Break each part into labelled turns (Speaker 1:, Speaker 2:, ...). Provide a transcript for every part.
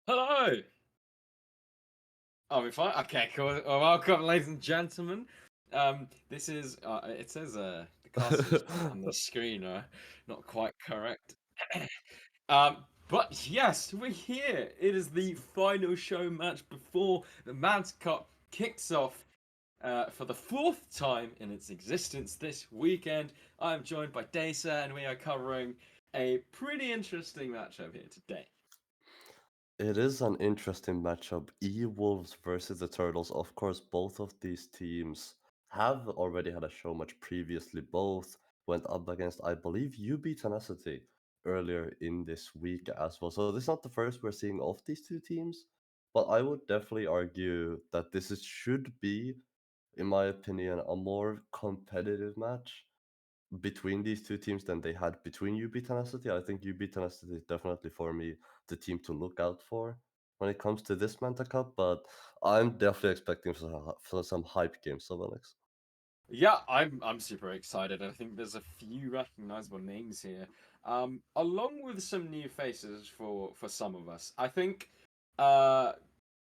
Speaker 1: Hello. Oh, we fine. Okay, cool. Well, welcome, ladies and gentlemen. This is. It says the cast is on the screen. Not quite correct. But yes, we're here. It is the final show match before the Manta Cup kicks off for the fourth time in its existence this weekend. I am joined by Dasa, and we are covering a pretty interesting matchup here today.
Speaker 2: It is an interesting matchup. E-Wolves versus the Turtles. Of course, both of these teams have already had a show match previously. Both went up against, I believe, UB Tenacity earlier in this week as well. So this is not the first we're seeing of these two teams, but I would definitely argue that should be, in my opinion, a more competitive match between these two teams than they had between UB Tenacity. I think UB Tenacity is definitely for me the team to look out for when it comes to this Manta Cup, but I'm definitely expecting for some hype games, so Alex.
Speaker 1: Yeah, I'm super excited. I think there's a few recognizable names here, along with some new faces for some of us. I think uh,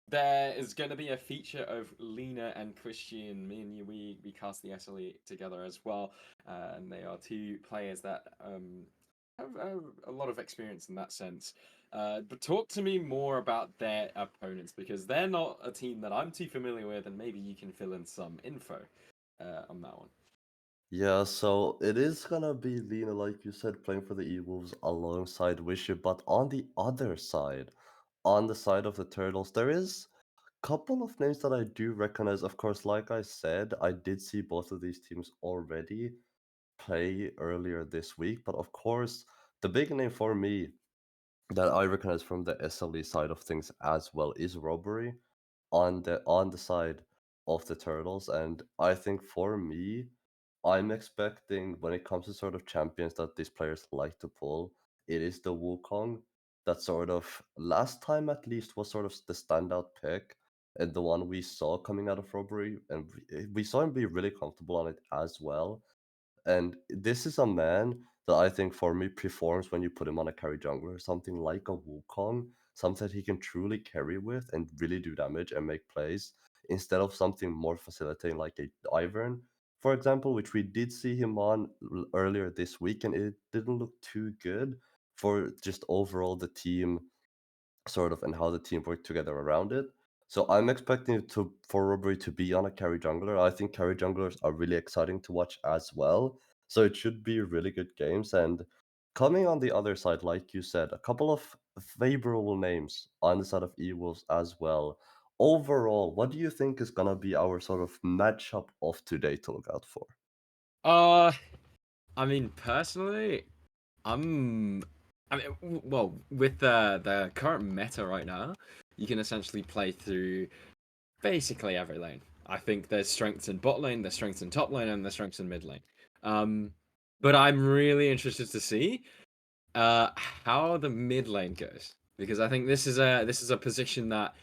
Speaker 1: there is going to be a feature of Lena and Christian. Me and you, we cast the SLE together as well, and they are two players that have a lot of experience in that sense. But talk to me more about their opponents because they're not a team that I'm too familiar with, and maybe you can fill in some info on that one.
Speaker 2: Yeah, so it is gonna be Lena, like you said, playing for the E-Wolves alongside Wishy, but on the other side, on the side of the Turtles, there is a couple of names that I do recognize. Of course, like I said, I did see both of these teams already play earlier this week, but of course, the big name for me that I recognize from the SLE side of things as well is Robbery on the side of the Turtles, and I think for me, I'm expecting when it comes to sort of champions that these players like to pull, it is the Wukong that sort of last time at least was sort of the standout pick and the one we saw coming out of Robbery, and we saw him be really comfortable on it as well. And this is a man that I think for me performs when you put him on a carry jungler, something like a Wukong, something that he can truly carry with and really do damage and make plays, instead of something more facilitating like a Ivern, for example, which we did see him on earlier this week, and it didn't look too good for just overall the team sort of and how the team worked together around it. So I'm expecting it to for Robbery to be on a carry jungler. I think carry junglers are really exciting to watch as well. So it should be really good games. And coming on the other side, like you said, a couple of favorable names on the side of Ewolves as well. Overall, what do you think is gonna be our sort of matchup of today to look out for?
Speaker 1: Uh, I mean, personally, I'm. I mean, well, with the current meta right now, you can essentially play through basically every lane. I think there's strengths in bot lane, there's strengths in top lane, and there's strengths in mid lane. Um, but I'm really interested to see how the mid lane goes because I think this is a position that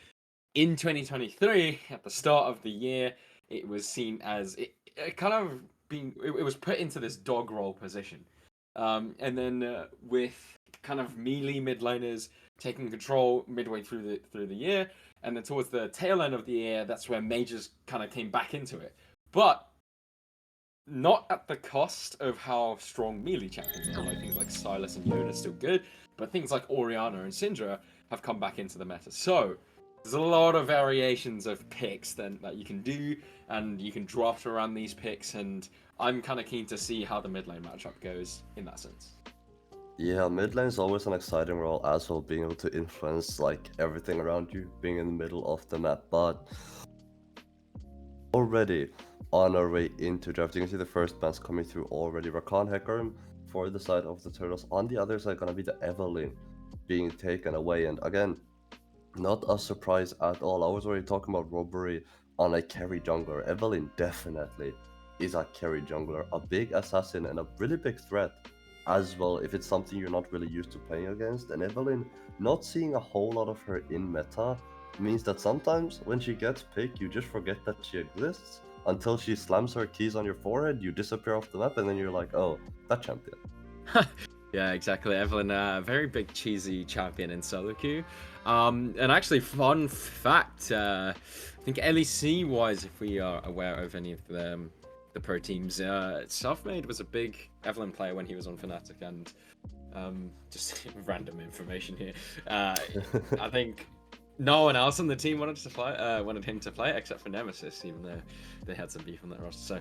Speaker 1: in 2023 at the start of the year it was seen as it kind of being it was put into this dog roll position, and then with kind of melee mid laners taking control midway through the year, and then towards the tail end of the year that's where majors kind of came back into it, but not at the cost of how strong melee champions are. Like things like Silas and Yone are still good, but things like Orianna and Syndra have come back into the meta. So there's a lot of variations of picks then that you can do, and you can draft around these picks. And I'm kind of keen to see how the mid lane matchup goes in that sense.
Speaker 2: Yeah, mid lane is always an exciting role as well, being able to influence like everything around you, being in the middle of the map. But already on our way into draft, you can see the first bans coming through already. Rakan Hecarim for the side of the Turtles. On the other side, gonna be the Evelyn being taken away. And again, not a surprise at all. I was already talking about Robbery on a carry jungler. Evelyn definitely is a carry jungler, a big assassin and a really big threat as well if it's something you're not really used to playing against. And Evelyn, not seeing a whole lot of her in meta means that sometimes when she gets picked, you just forget that she exists until she slams her keys on your forehead, you disappear off the map, and then you're like, oh, that champion.
Speaker 1: Yeah, exactly. Evelyn, very big cheesy champion in solo queue. And actually, fun fact, I think LEC wise, if we are aware of any of the pro teams, Selfmade was a big Evelyn player when he was on Fnatic, and just random information here. I think no one else on the team wanted him to play except for Nemesis, even though they had some beef on that roster.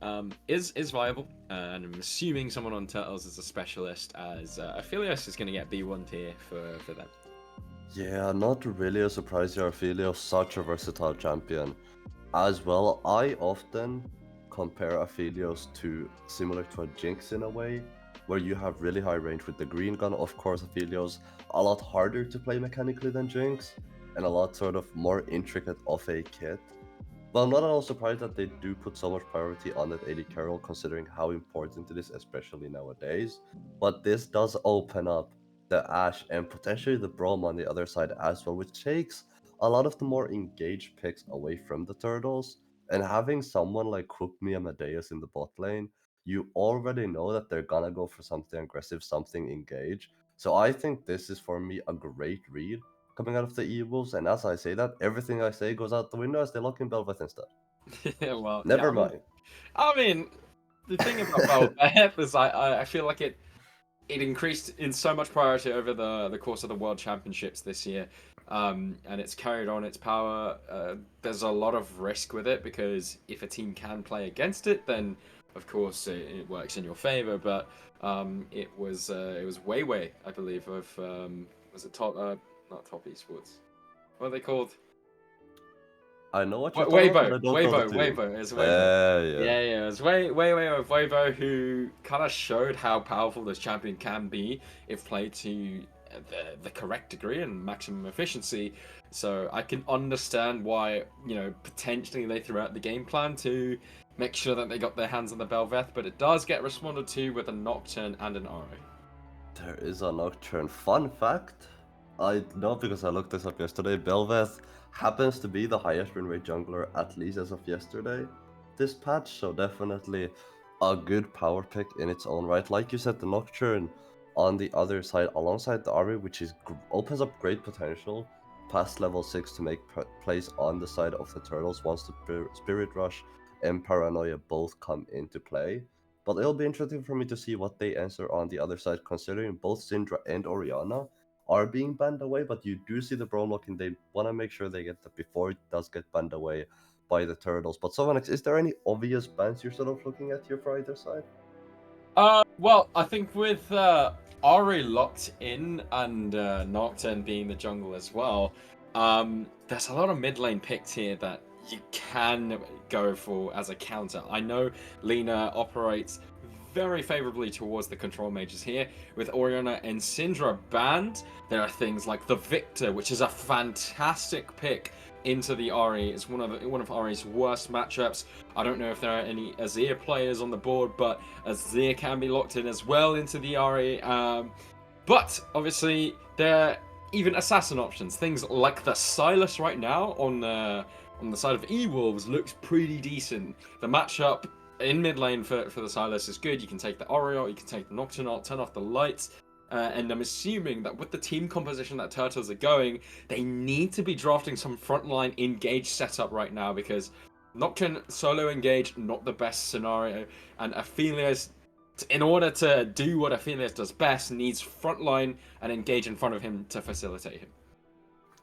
Speaker 1: So is viable, and I'm assuming someone on Turtles is a specialist, as Aphelios is going to get B1 tier for them.
Speaker 2: Yeah, not really a surprise here. Ophelio, such a versatile champion. As well, I often compare Aphelios to similar to a Jinx in a way, where you have really high range with the green gun. Of course, Aphelios a lot harder to play mechanically than Jinx, and a lot sort of more intricate of a kit. Well, I'm not at all surprised that they do put so much priority on that AD carry, considering how important it is, especially nowadays. But this does open up the Ashe and potentially the Braum on the other side as well, which takes a lot of the more engaged picks away from the Turtles. And having someone like Cookme and Amadeus in the bot lane, you already know that they're gonna go for something aggressive, something engaged. So I think this is for me a great read coming out of the evils, and as I say that, everything I say goes out the window as they lock in Belveth instead.
Speaker 1: Well, yeah,
Speaker 2: Never mind.
Speaker 1: I mean, the thing about Belbeth is I feel like it increased in so much priority over the course of the World Championships this year, and it's carried on its power. There's a lot of risk with it because if a team can play against it, then of course it works in your favor. But it was Weiwei, I believe, of was it top not top esports? What are they called?
Speaker 2: I know what you're talking about, but I don't know the team.
Speaker 1: Weibo. It's Weibo.
Speaker 2: Yeah.
Speaker 1: Yeah. It's way of Weibo, who kind of showed how powerful this champion can be if played to the correct degree and maximum efficiency. So I can understand why potentially they threw out the game plan to make sure that they got their hands on the Belveth, but it does get responded to with a Nocturne and an RA.
Speaker 2: There is a Nocturne. Fun fact, I know because I looked this up yesterday, Belveth happens to be the highest win rate jungler, at least as of yesterday, this patch, so definitely a good power pick in its own right. Like you said, the Nocturne on the other side, alongside the Ari, which opens up great potential past level 6 to make plays on the side of the Turtles once the Spirit Rush and Paranoia both come into play. But it'll be interesting for me to see what they answer on the other side, considering both Syndra and Orianna are being banned away, but you do see the Braum lock, and they want to make sure they get that before it does get banned away by the Turtles. But Sovanex, is there any obvious bans you're sort of looking at here for either side?
Speaker 1: Well, I think with Ari locked in and Nocturne being the jungle as well, there's a lot of mid lane picks here that you can go for as a counter. I know Lina operates very favorably towards the control mages here. With Oriana and Syndra banned, there are things like the Victor, which is a fantastic pick into the Ahri. It's one of Ahri's worst matchups. I don't know if there are any Azir players on the board, but Azir can be locked in as well into the Ahri. But obviously, there are even assassin options. Things like the Silas right now on the side of E-Wolves looks pretty decent. The matchup in mid lane for the Silas is good. You can take the Oriole, you can take the Nocturne, turn off the lights. And I'm assuming that with the team composition that Turtles are going, they need to be drafting some frontline engage setup right now because Nocturne solo engage, not the best scenario. And Aphelios, in order to do what Aphelios does best, needs frontline and engage in front of him to facilitate him.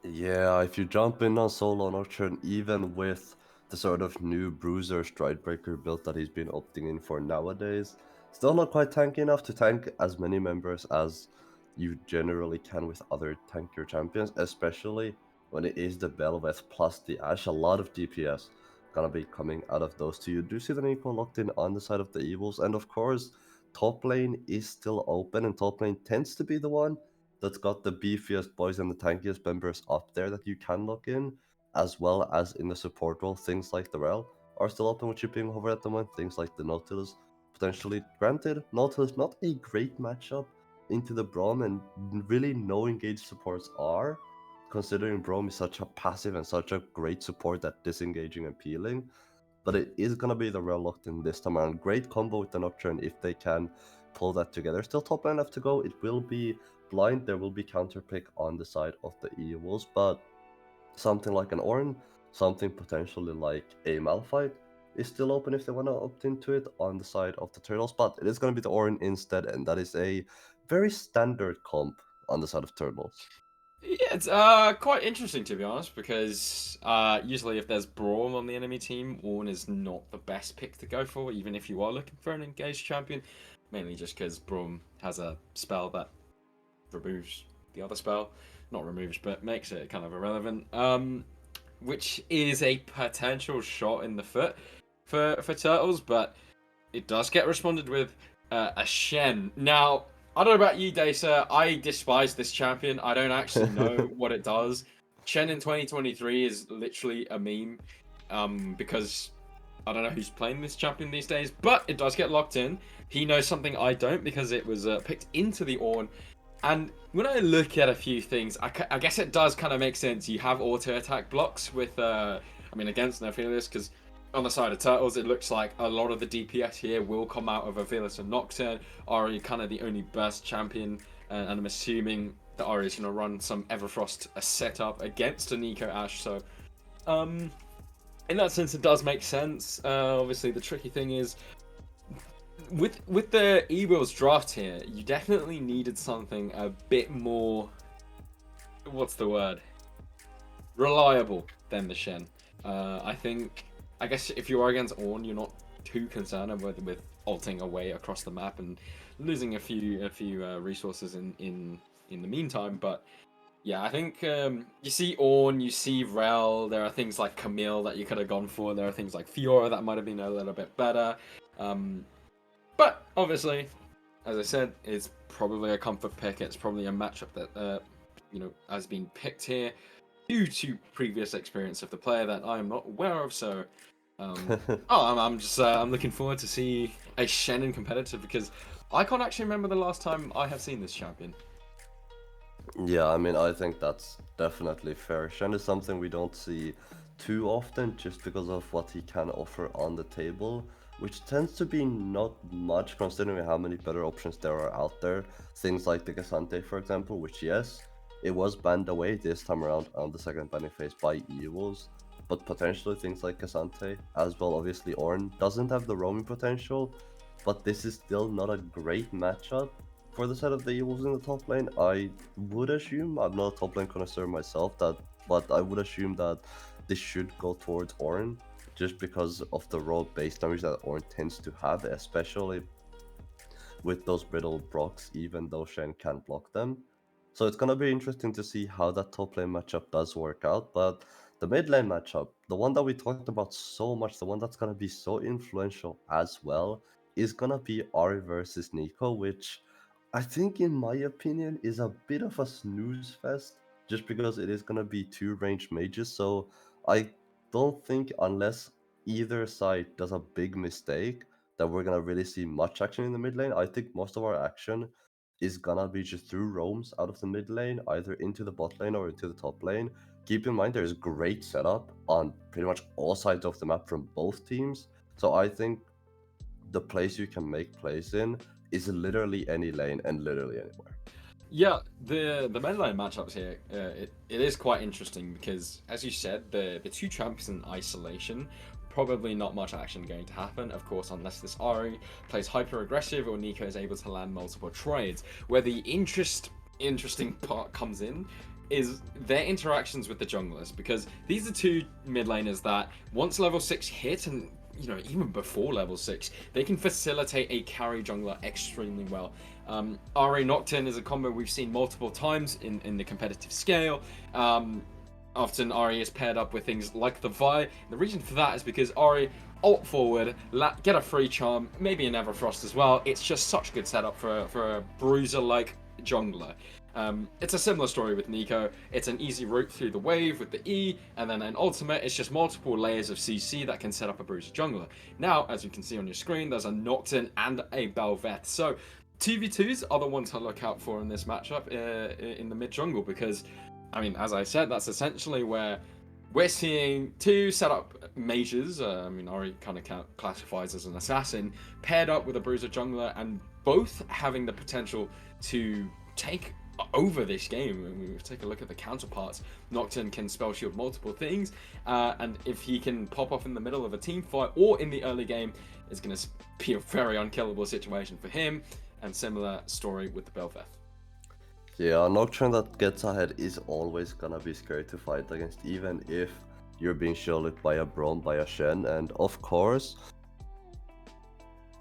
Speaker 2: Yeah, if you jump in on solo Nocturne, even with the sort of new Bruiser Stridebreaker build that he's been opting in for nowadays, still not quite tanky enough to tank as many members as you generally can with other tankier champions, especially when it is the Belveth plus the Ashe. A lot of DPS gonna be coming out of those two. You do see the Nico locked in on the side of the Evils, and of course, top lane is still open, and top lane tends to be the one that's got the beefiest boys and the tankiest members up there that you can look in, as well as in the support role. Things like the Rel are still open with shipping over at the moment. Things like the Nautilus, potentially. Granted, Nautilus not a great matchup into the Braum, and really no engaged supports are, considering Braum is such a passive and such a great support at disengaging and peeling. But it is going to be the Rel locked in this time around. Great combo with the Nocturne if they can pull that together. Still top lane left to go. It will be blind. There will be counter pick on the side of the Evils, but something like an Ornn, something potentially like a Malphite is still open if they want to opt into it on the side of the Turtles, but it is going to be the Ornn instead, and that is a very standard comp on the side of Turtles.
Speaker 1: Yeah, it's quite interesting to be honest, because usually if there's Braum on the enemy team, Ornn is not the best pick to go for, even if you are looking for an engaged champion. Mainly just because Braum has a spell that removes the other spell, not removes, but makes it kind of irrelevant. Which is a potential shot in the foot for Turtles, but it does get responded with a Shen. Now, I don't know about you, Dasa. I despise this champion. I don't actually know what it does. Shen in 2023 is literally a meme, because I don't know who's playing this champion these days, but it does get locked in. He knows something I don't because it was picked into the Ornn. And when I look at a few things, I guess it does kind of make sense. You have auto attack blocks with, against Nephilius, because on the side of Turtles, it looks like a lot of the DPS here will come out of Avilis and Nocturne. Ahri kind of the only burst champion, and I'm assuming that Ahri is going to run some Everfrost setup against a Nico Ashe. So, in that sense, it does make sense. Obviously, the tricky thing is, with the E-Wheels draft here, you definitely needed something a bit more, what's the word, reliable than the Shen. I guess if you are against Ornn, you're not too concerned with ulting away across the map and losing a few resources in the meantime. But yeah, I think you see Ornn, you see Rel. There are things like Camille that you could have gone for. There are things like Fiora that might have been a little bit better. But obviously, as I said, it's probably a comfort pick. It's probably a matchup that has been picked here due to previous experience of the player that I am not aware of. So, I'm looking forward to see a Shannon competitive, because I can't actually remember the last time I have seen this champion.
Speaker 2: Yeah, I mean, I think that's definitely fair. Shen is something we don't see too often just because of what he can offer on the table, which tends to be not much considering how many better options there are out there. Things like the Cassante, for example, which, yes, it was banned away this time around on the second banning phase by Evils, but potentially things like Cassante, as well, obviously Ornn, doesn't have the roaming potential, but this is still not a great matchup for the side of the Evils in the top lane. I would assume, I'm not a top lane connoisseur myself, but I would assume that this should go towards Ornn, just because of the raw base damage that Ornn tends to have, especially with those brittle procs, even though Shen can block them. So it's gonna be interesting to see how that top lane matchup does work out. But the mid lane matchup, the one that we talked about so much, the one that's gonna be so influential as well, is gonna be Ahri versus Nico, which I think, in my opinion, is a bit of a snooze fest, just because it is gonna be two ranged mages. So I don't think, unless either side does a big mistake, that we're gonna really see much action in the mid lane. I think most of our action is gonna be just through roams out of the mid lane, either into the bot lane or into the top lane. Keep in mind there's great setup on pretty much all sides of the map from both teams. So I think the place you can make plays in is literally any lane and literally anywhere.
Speaker 1: Yeah, the mid lane matchups here, it is quite interesting because, as you said, the two champions in isolation, probably not much action going to happen, of course, unless this Ahri plays hyper aggressive or Nico is able to land multiple trades. Where the interesting part comes in is their interactions with the junglers, because these are two mid laners that once level 6 hit, and even before level 6, they can facilitate a carry jungler extremely well. Ahri Nocturne is a combo we've seen multiple times in the competitive scale. Often Ahri is paired up with things like the Vi. The reason for that is because Ahri ult forward, get a free charm, maybe an Everfrost as well. It's just such good setup for a bruiser like jungler. It's a similar story with Nico. It's an easy route through the wave with the E, and then an ultimate. It's just multiple layers of CC that can set up a bruiser jungler. Now, as you can see on your screen, there's a Nocturne and a Bel'Veth. So 2v2s are the ones to look out for in this matchup in the mid jungle, because, as I said, that's essentially where we're seeing two setup mages. Ahri kind of classifies as an assassin, paired up with a bruiser jungler, and both having the potential to take over this game. I mean, take a look at the counterparts. Nocturne can spell shield multiple things, and if he can pop off in the middle of a team fight or in the early game, it's going to be a very unkillable situation for him. And similar story with the Belveth.
Speaker 2: Yeah, a Nocturne that gets ahead is always gonna be scary to fight against, even if you're being shielded by a Braum, by a Shen, and of course,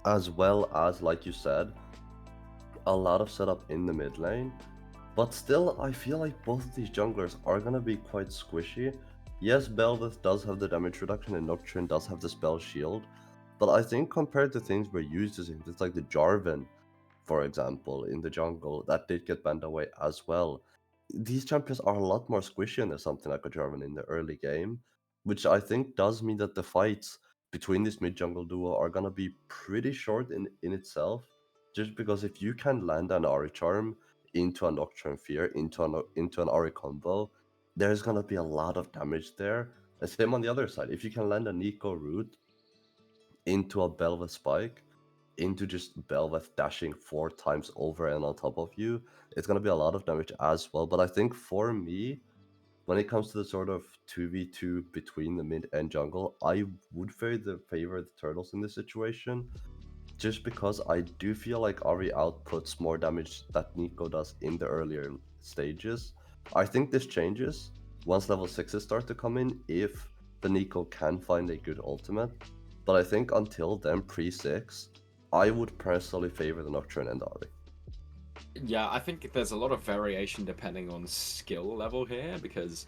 Speaker 2: as well as, like you said, a lot of setup in the mid lane. But still, I feel like both of these junglers are gonna be quite squishy. Yes, Belveth does have the damage reduction and Nocturne does have the spell shield, but I think compared to things we're used to seeing, it's like the Jarvan, for example, in the jungle, that did get banned away as well. These champions are a lot more squishy than something like a Jarvan in the early game, which I think does mean that the fights between this mid jungle duo are gonna be pretty short in itself, just because if you can land an Ari charm into a Nocturne Fear, into an Ari combo, there's gonna be a lot of damage there. And same on the other side, if you can land a Nico root into a Belveth spike, into just Belveth dashing 4 times over and on top of you, it's gonna be a lot of damage as well. But I think for me, when it comes to the sort of 2v2 between the mid and jungle, I would favor the turtles in this situation, just because I do feel like Ari outputs more damage that Nico does in the earlier stages. I think this changes once level 6s start to come in, if the Nico can find a good ultimate. But I think until then, pre-6, I would personally favor the Nocturne and Ari.
Speaker 1: Yeah, I think there's a lot of variation depending on skill level here, because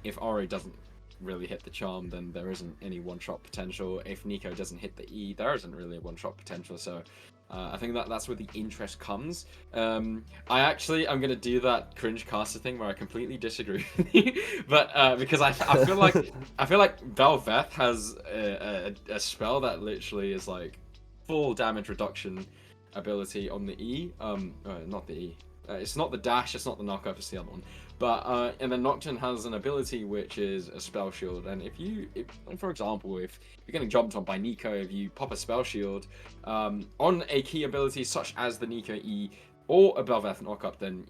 Speaker 1: if Ori doesn't really hit the charm, then there isn't any one-shot potential. If Nico doesn't hit the E, there isn't really a one-shot potential. So I think that's where the interest comes. I'm gonna do that cringe caster thing where I completely disagree with you, but because I feel like Belveth has a spell that literally is like full damage reduction ability on the E. Not the E. It's not the dash. It's not the knockup. It's the other one. But and then Nocturne has an ability which is a spell shield. And for example, if you're getting jumped on by Nico, if you pop a spell shield on a key ability such as the Nico E or a Belveth knockup, then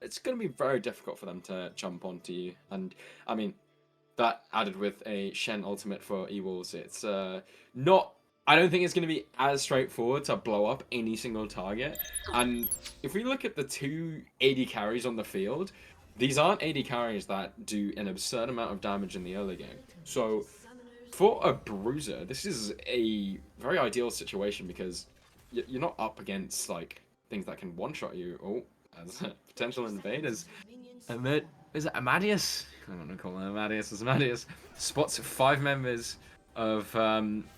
Speaker 1: it's going to be very difficult for them to jump onto you. And I mean, that added with a Shen ultimate for E-Wolves, it's not. I don't think it's going to be as straightforward to blow up any single target. And if we look at the two AD carries on the field, these aren't AD carries that do an absurd amount of damage in the early game. So for a bruiser, this is a very ideal situation because you're not up against like things that can one-shot you. Oh, as potential invaders. Is it Amadeus? I don't know, call him Amadeus. It's Amadeus. Spots 5 members of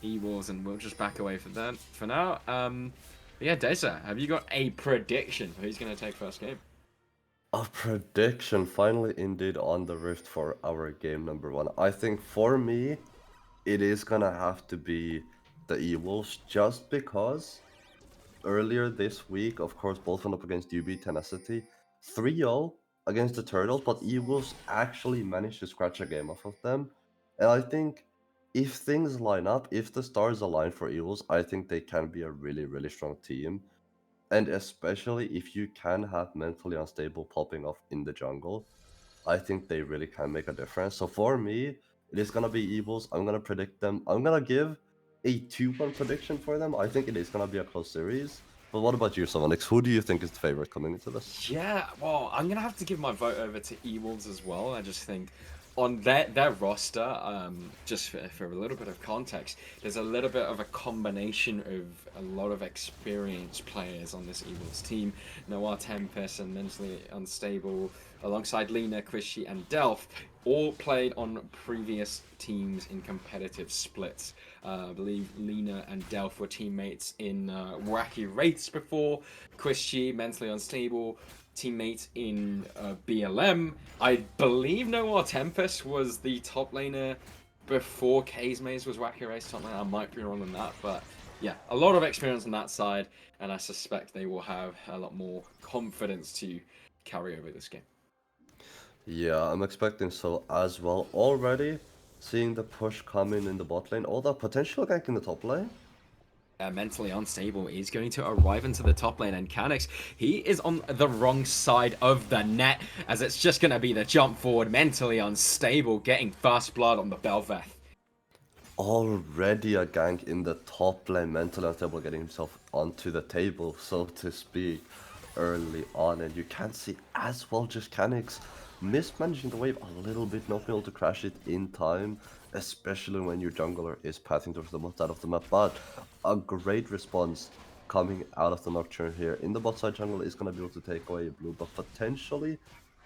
Speaker 1: E-Wars, and we'll just back away from that for now. Yeah, Desa, have you got a prediction for who's going to take first game?
Speaker 2: A prediction, finally indeed on the Rift for our game number 1. I think for me, it is gonna have to be the E-Wolves, just because earlier this week, of course, both went up against UB Tenacity, 3-0 against the Turtles, but E-Wolves actually managed to scratch a game off of them. And I think if things line up, if the stars align for E-Wolves, I think they can be a really, really strong team. And especially if you can have mentally unstable popping off in the jungle, I think they really can make a difference. So for me, it is gonna be Evils. I'm gonna predict them. I'm gonna give a 2-1 prediction for them. I think it is gonna be a close series. But what about you, Somonix? Who do you think is the favorite coming into this?
Speaker 1: Yeah, well, I'm gonna have to give my vote over to E-Wolves as well. I just think on their roster, just for a little bit of context, there's a little bit of a combination of a lot of experienced players on this E-Wolves team. Noah Tempest and Mentally Unstable, alongside Lena, Quishy, and Delph, all played on previous teams in competitive splits. I believe Lena and Delph were teammates in Wacky Wraiths before. Quishy, Mentally Unstable, teammate in BLM. I believe Noah Tempest was the top laner before K's Maze was Wacky Race, something. I might be wrong on that, but yeah, a lot of experience on that side, and I suspect they will have a lot more confidence to carry over this game.
Speaker 2: Yeah, I'm expecting so as well. Already seeing the push coming in the bot lane, all that potential gank in the top lane.
Speaker 1: Mentally unstable is going to arrive into the top lane, and Canix, he is on the wrong side of the net, as it's just going to be the jump forward, mentally unstable, getting first blood on the Belveth.
Speaker 2: Already a gank in the top lane, mentally unstable, getting himself onto the table, so to speak, early on. And you can see as well just Canix mismanaging the wave a little bit, not being able to crash it in time, especially when your jungler is passing towards the bot side of the map. But a great response coming out of the Nocturne here. In the bot side, jungle is going to be able to take away a blue, but potentially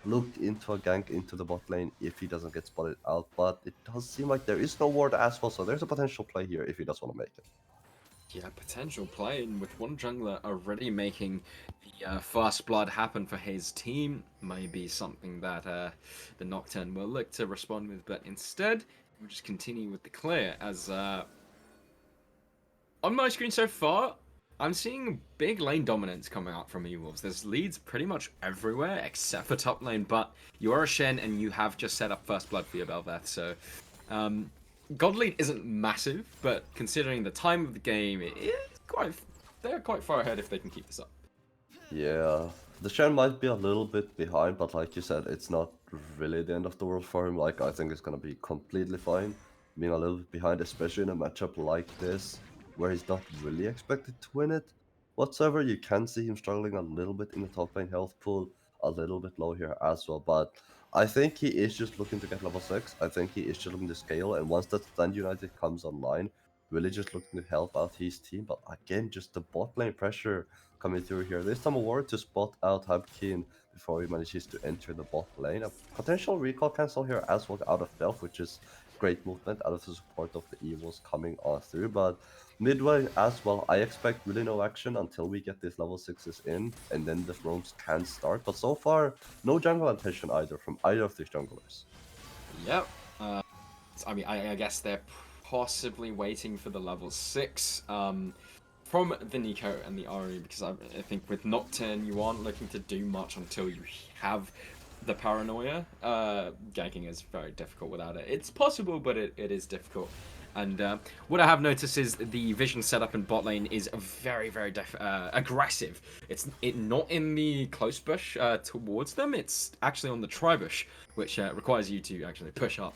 Speaker 2: look into a gank into the bot lane if he doesn't get spotted out, but it does seem like there is no ward as well, so there's a potential play here if he does want to make it.
Speaker 1: Yeah, potential play, and with one jungler already making the first blood happen for his team, maybe something that the Nocturne will look to respond with, but instead, we'll just continue with the clear, as on my screen so far, I'm seeing big lane dominance coming out from E-Wolves. There's leads pretty much everywhere except for top lane, but you are a Shen and you have just set up first blood for your Belveth, so God lead isn't massive, but considering the time of the game, they're quite far ahead if they can keep this up.
Speaker 2: Yeah, the Shen might be a little bit behind, but like you said, it's not really the end of the world for him. Like, I think it's going to be completely fine being a little bit behind, especially in a matchup like this, where he's not really expected to win it whatsoever. You can see him struggling a little bit in the top lane health pool, a little bit low here as well, but I think he is just looking to get level 6. I think he is just looking to scale, and once that Stand United comes online, really just looking to help out his team. But again, just the bot lane pressure coming through here. This time a ward to spot out Hubkin before he manages to enter the bot lane. A potential recall cancel here as well out of Delph, which is great movement out of the support of the Evils coming on through. But midway as well, I expect really no action until we get these level 6s in, and then the roams can start. But so far, no jungle attention either from either of these junglers.
Speaker 1: Yep. I mean, I guess they're possibly waiting for the level 6 from the Nico and the Ari, because I think with Nocturne, you aren't looking to do much until you have the paranoia. Ganking is very difficult without it. It's possible, but it is difficult. And what I have noticed is the vision setup in bot lane is very aggressive. It's not in the close bush towards them. It's actually on the tri bush, which requires you to actually push up,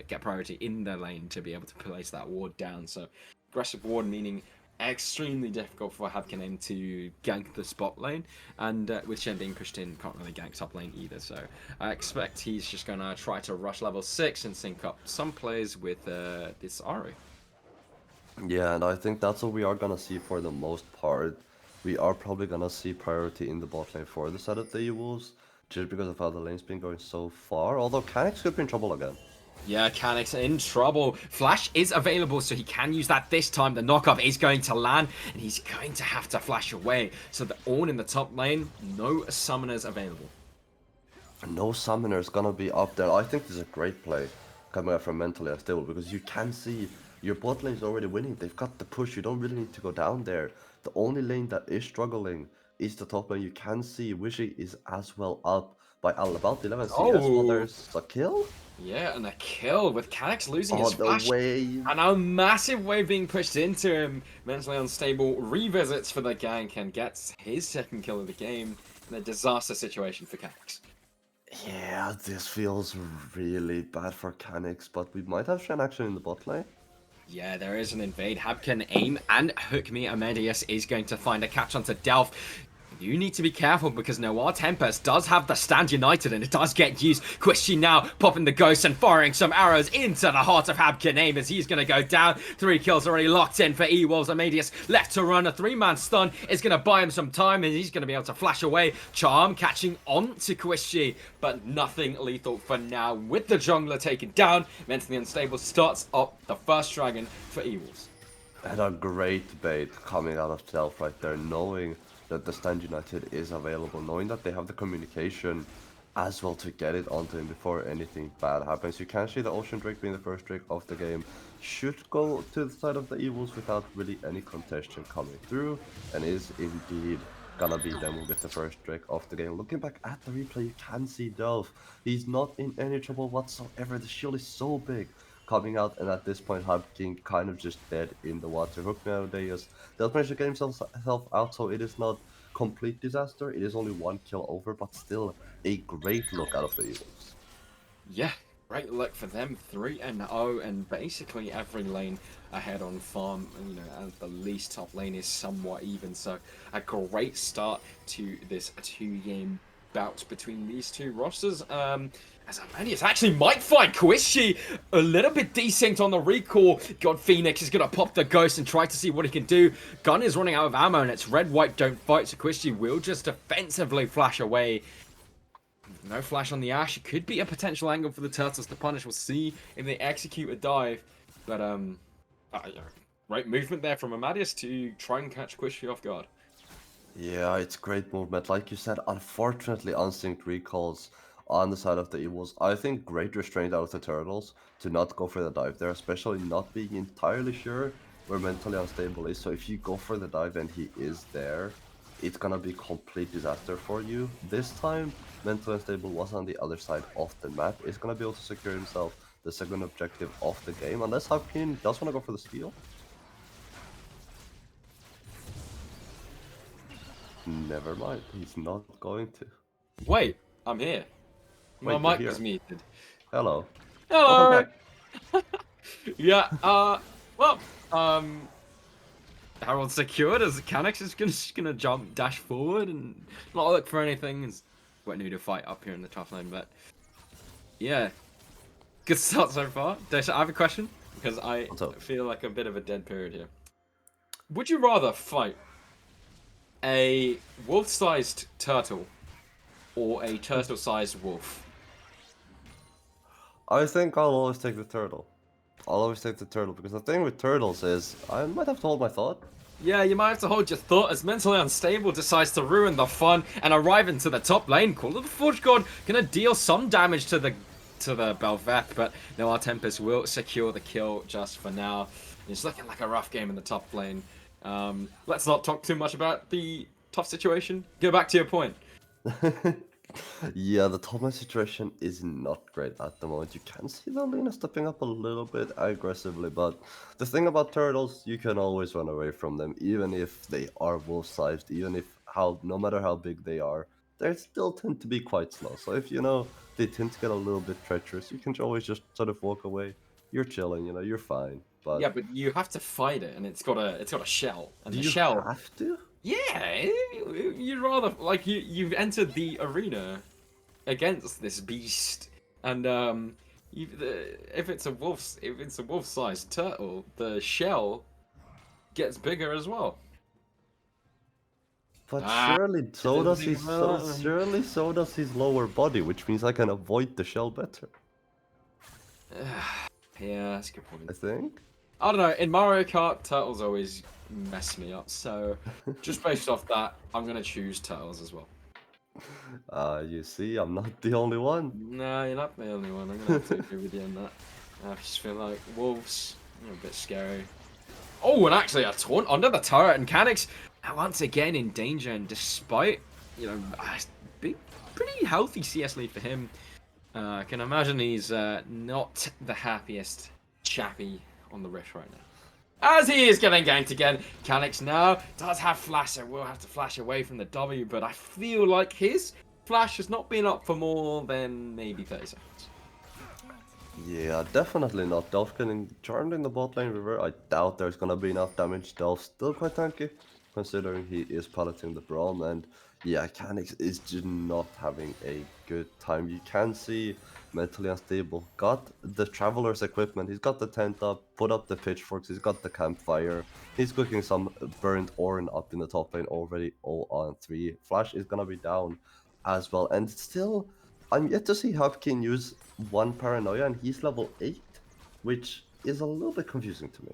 Speaker 1: get priority in their lane to be able to place that ward down. So aggressive ward meaning extremely difficult for Habkanem to gank the spot lane, and with Shen being pushed in, can't really gank top lane either. So I expect he's just gonna try to rush level 6 and sync up some plays with this Aru.
Speaker 2: Yeah, and I think that's what we are gonna see for the most part. We are probably gonna see priority in the bot lane for the side of the Wolves, just because of how the lane's been going so far. Although Canix could be in trouble again.
Speaker 1: Yeah, Canix in trouble. Flash is available, so he can use that this time. The knockup is going to land, and he's going to have to flash away. So the Ornn in the top lane, no summoners available.
Speaker 2: No summoner is gonna be up there. I think this is a great play coming out from Mentally Unstable, because you can see your bot lane is already winning. They've got the push. You don't really need to go down there. The only lane that is struggling is the top lane. You can see Wishy is as well up by about 11 CS. Well,
Speaker 1: Oh,
Speaker 2: there's a kill?
Speaker 1: yeah, and a kill with Canix losing
Speaker 2: Oh,
Speaker 1: his
Speaker 2: the
Speaker 1: flash.
Speaker 2: wave.
Speaker 1: And a massive wave being pushed into him. Mentally unstable revisits for the gank and gets his second kill of the game in a disaster situation for Canix.
Speaker 2: Yeah, this feels really bad for Canix, but we might have Shen action in the bot lane.
Speaker 1: Yeah, there is an invade. Habkan aim and hook me. Amadeus is going to find a catch onto Delph. You need to be careful because Noir Tempest does have the Stand United and it does get used. Quishy now popping the ghost and firing some arrows into the heart of Habkan aim as he's going to go down. 3 kills already locked in for E-Wolves. Amadeus left to run. A 3-man stun is going to buy him some time and he's going to be able to flash away. Charm catching on to Quishy, but nothing lethal for now. With the jungler taken down, Mentally Unstable starts up the first dragon for E-Wolves.
Speaker 2: And a great bait coming out of Delph right there, knowing that the Stand United is available, knowing that they have the communication as well to get it onto him before anything bad happens. You can see the Ocean Drake being the first Drake of the game should go to the side of the Evils without really any contention coming through, and is indeed gonna be them with the first Drake of the game. Looking back at the replay, you can see Delph. He's not in any trouble whatsoever. The shield is so big. coming out, and at this point, Hapkin kind of just dead in the water. Hook nowadays does manage to get himself out, so it is not complete disaster. It is only 1 kill over, but still a great look out of the E-Wolves.
Speaker 1: Yeah, great luck for them. 3-0, and basically every lane ahead on farm, you know, and the least top lane is somewhat even. So a great start to this 2-game bout between these two rosters. As Amanius actually might find Quishy a little bit desynced on the recall. God Phoenix is gonna pop the ghost and try to see what he can do. Gun is running out of ammo, and it's red white don't fight, so Quishy will just defensively flash away. No flash on the Ash. It could be a potential angle for the Turtles to punish. We'll see if they execute a dive. But, yeah, great movement there from Amadius to try and catch Quishy off guard.
Speaker 2: Yeah, it's great movement. Like you said, unfortunately, unsynced recalls on the side of the Evils. I think great restraint out of the Turtles to not go for the dive there, especially not being entirely sure where mentally unstable is. So if you go for the dive and he is there, it's gonna be complete disaster for you. This time, mentally unstable was on the other side of the map. He's gonna be able to secure himself the second objective of the game, unless Hapkin does want to go for the steal. Never mind, he's not going to.
Speaker 1: Wait, I'm here. My
Speaker 2: Wait, you're
Speaker 1: mic
Speaker 2: here.
Speaker 1: was muted.
Speaker 2: Hello. Welcome
Speaker 1: Hello!
Speaker 2: back.
Speaker 1: Yeah, well, Harold secured as Canucks is gonna jump, dash forward, and not look for anything. It's quite new to fight up here in the top lane, but yeah, good start so far. Dash, I have a question because I
Speaker 2: What's up?
Speaker 1: feel like a bit of a dead period here. Would you rather fight a wolf-sized turtle or a turtle-sized wolf?
Speaker 2: I think I'll always take the turtle. I'll always take the turtle because the thing with turtles is I might have to hold my thought.
Speaker 1: Yeah, you might have to hold your thought as Mentally Unstable decides to ruin the fun and arrive into the top lane. Call of the Forge God gonna deal some damage to the Belveth, but no, our Tempest will secure the kill just for now. It's looking like a rough game in the top lane. Let's not talk too much about the tough situation. Go back to your point.
Speaker 2: Yeah, the top lane situation is not great at the moment. You can see the Lina stepping up a little bit aggressively, but the thing about turtles, you can always run away from them, even if they are wolf-sized, even if no matter how big they are, they still tend to be quite slow. So if you know they tend to get a little bit treacherous, you can always just sort of walk away. You're chilling, you're fine.
Speaker 1: Yeah,
Speaker 2: But
Speaker 1: but you have to fight it, and it's got a shell, and
Speaker 2: do
Speaker 1: the
Speaker 2: you
Speaker 1: shell.
Speaker 2: have to?
Speaker 1: Yeah, you'd rather like you've entered the arena against this beast, and if it's a wolf-sized turtle, the shell gets bigger as well.
Speaker 2: But
Speaker 1: Ah,
Speaker 2: surely
Speaker 1: I
Speaker 2: so
Speaker 1: didn't
Speaker 2: does
Speaker 1: think
Speaker 2: his so
Speaker 1: about that.
Speaker 2: surely so does his lower body, which means I can avoid the shell better.
Speaker 1: Yeah, that's a good point.
Speaker 2: I think.
Speaker 1: I don't know. In Mario Kart, turtles always mess me up. So, just based off that, I'm gonna choose turtles as well.
Speaker 2: You see, I'm not the only one.
Speaker 1: No, you're not the only one. I'm gonna have to agree with you on that. I just feel like wolves are a bit scary. Oh, and actually a taunt under the turret, and Canix once again in danger, and despite, big, pretty healthy CS lead for him, I can imagine he's not the happiest chappy on the Rift right now. As he is getting ganked again, Canix now does have flash, so will have to flash away from the W, but I feel like his flash has not been up for more than maybe 30 seconds.
Speaker 2: Yeah, definitely not. Delph getting charmed in the bot lane river. I doubt there's gonna be enough damage. Delph's still quite tanky, considering he is piloting the Braum, and yeah, Canix is just not having a good time. You can see mentally unstable. Got the Traveler's equipment. He's got the tent up, put up the pitchforks, he's got the campfire. He's cooking some burnt Orin up in the top lane already 0 on 3. Flash is gonna be down as well, and still I'm yet to see Hopkin use one paranoia, and he's level 8, which is a little bit confusing to me.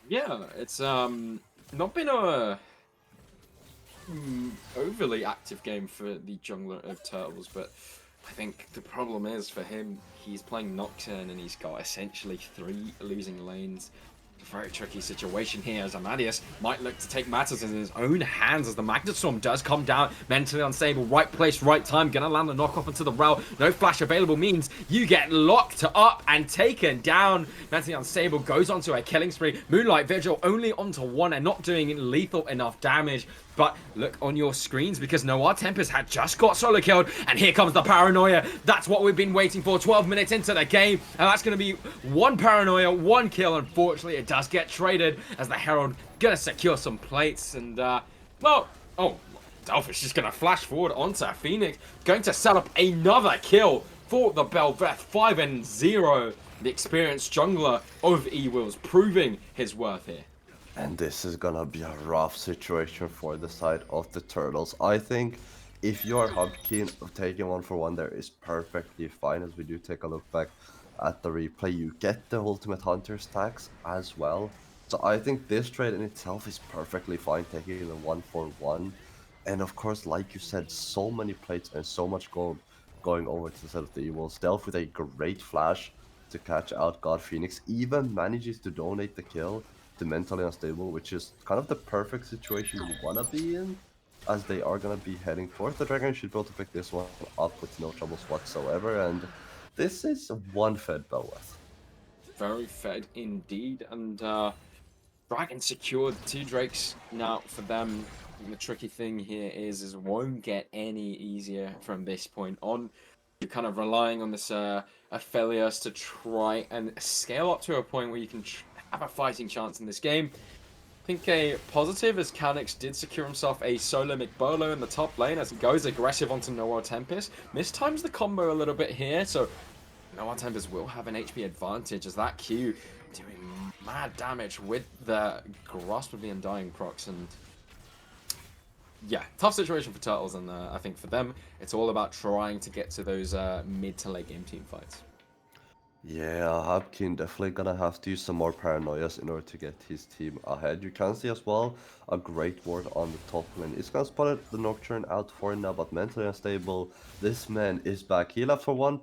Speaker 1: Yeah, it's not been a overly active game for the jungler of Turtles, but I think the problem is for him, he's playing Nocturne and he's got essentially 3 losing lanes. Very tricky situation here as Amadeus might look to take matters in his own hands as the Magnet Storm does come down. Mentally unstable, right place, right time. Gonna land the knockoff into the rail. No flash available means you get locked up and taken down. Mentally unstable goes onto a killing spree. Moonlight Vigil only onto one and not doing lethal enough damage. But look on your screens because Noir Tempest had just got solo killed, and here comes the paranoia. That's what we've been waiting for. 12 minutes into the game, and that's going to be one paranoia, one kill. Unfortunately, it does get traded as the Herald gonna secure some plates, and well, oh, Delphish just gonna flash forward onto Phoenix, going to set up another kill for the Belveth. 5-0. The experienced jungler of E-Wills proving his worth here.
Speaker 2: And this is gonna be a rough situation for the side of the Turtles. I think if you're Hubkeen, taking 1-for-1 there is perfectly fine. As we do take a look back at the replay, you get the Ultimate Hunter stacks as well. So I think this trade in itself is perfectly fine, taking the 1-for-1. And of course, like you said, so many plates and so much gold going over to the side of the Evils. Delph with a great flash to catch out God Phoenix, even manages to donate the kill to Mentally Unstable, which is kind of the perfect situation you want to be in, as they are going to be heading towards the Dragon. Should be able to pick this one up with no troubles whatsoever, and this is one fed Belweth.
Speaker 1: Very fed indeed, and Dragon secured 2 Drakes now for them. And the tricky thing here is it won't get any easier from this point on. You're kind of relying on this Aphelios to try and scale up to a point where you can have a fighting chance in this game. I think a positive as Calix did secure himself a solo McBolo in the top lane as he goes aggressive onto Noir Tempest. Mistimes the combo a little bit here, so Noir Tempest will have an HP advantage as that Q doing mad damage with the Grasp of the Undying procs. And yeah, tough situation for Turtles, and I think for them, it's all about trying to get to those mid to late game team fights.
Speaker 2: Yeah, Hubkeen definitely gonna have to use some more paranoias in order to get his team ahead. You can see as well a great ward on the top lane. It's gonna spot the Nocturne out for now, but Mentally Unstable. This man is back. He left for one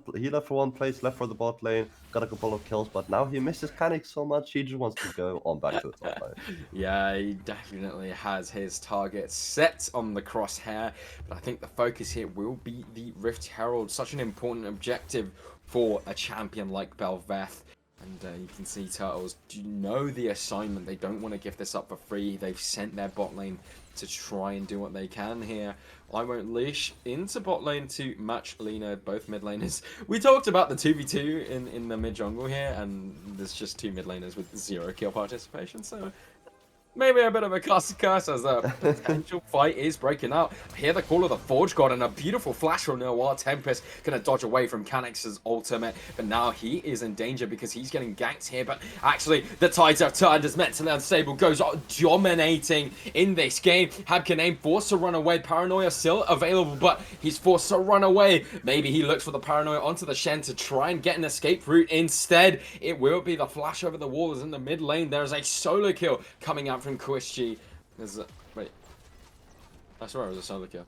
Speaker 2: place, left for the bot lane, got a couple of kills, but now he misses Canik so much he just wants to go on back to the top lane.
Speaker 1: Yeah, he definitely has his target set on the crosshair, but I think the focus here will be the Rift Herald, such an important objective for a champion like Belveth. And you can see Turtles do know the assignment. They don't want to give this up for free. They've sent their bot lane to try and do what they can here. I won't leash into bot lane to match Lina, both mid laners. We talked about the 2v2 in the mid jungle here, and there's just 2 mid laners with 0 kill participation, so maybe a bit of a curse as a potential fight is breaking out. Hear the call of the Forge God and a beautiful flash from Noir Tempest. Gonna dodge away from Canix's ultimate, but now he is in danger because he's getting ganked here. But actually, the tides have turned as Mentally Unstable goes dominating in this game. Habkaname forced to run away. Paranoia still available, but he's forced to run away. Maybe he looks for the Paranoia onto the Shen to try and get an escape route. Instead, it will be the flash over the wall as in the mid lane. There's a solo kill coming out from Quischi. There's a... wait. I swear it was a solo kill.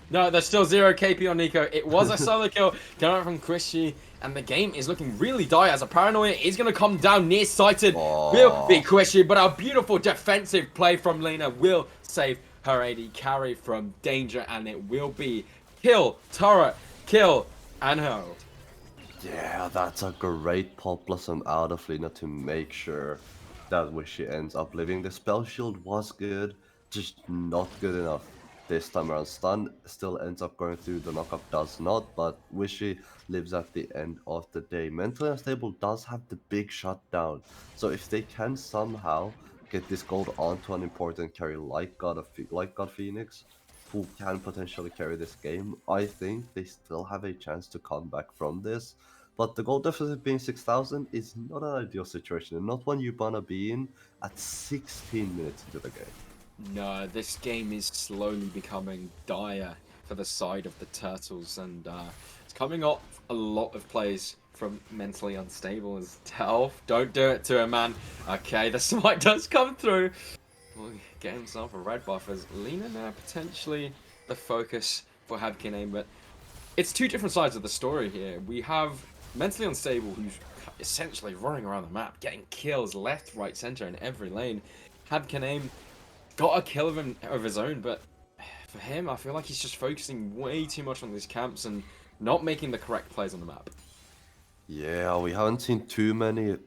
Speaker 1: No, there's still 0 KP on Nico. It was a solo kill coming out from Quischi, and the game is looking really dire as a Paranoia is going to come down near-sighted. Will be Quischi, but a beautiful defensive play from Lina will save her AD carry from danger, and it will be kill, turret, kill, and Herald.
Speaker 2: Yeah, that's a great pop blossom out of Lina to make sure that Wishy ends up living. The spell shield was good, just not good enough this time around. Stun still ends up going through, the knockup does not, but Wishy lives at the end of the day. Mentally Unstable does have the big shutdown, so if they can somehow get this gold onto an important carry like God Phoenix, who can potentially carry this game, I think they still have a chance to come back from this. But the goal deficit being 6,000 is not an ideal situation, and not one you wanna be in at 16 minutes into the game.
Speaker 1: No, this game is slowly becoming dire for the side of the Turtles, and it's coming off a lot of plays from Mentally Unstable as Delph. Don't do it to him, man. Okay, the smite does come through. Will get himself a red buff as Lina now potentially the focus for Habkiname, but it's 2 different sides of the story here. We have Mentally Unstable, who's essentially running around the map, getting kills left, right, center in every lane. Can aim, got a kill of his own, but for him, I feel like he's just focusing way too much on these camps and not making the correct plays on the map.
Speaker 2: Yeah, we haven't seen too many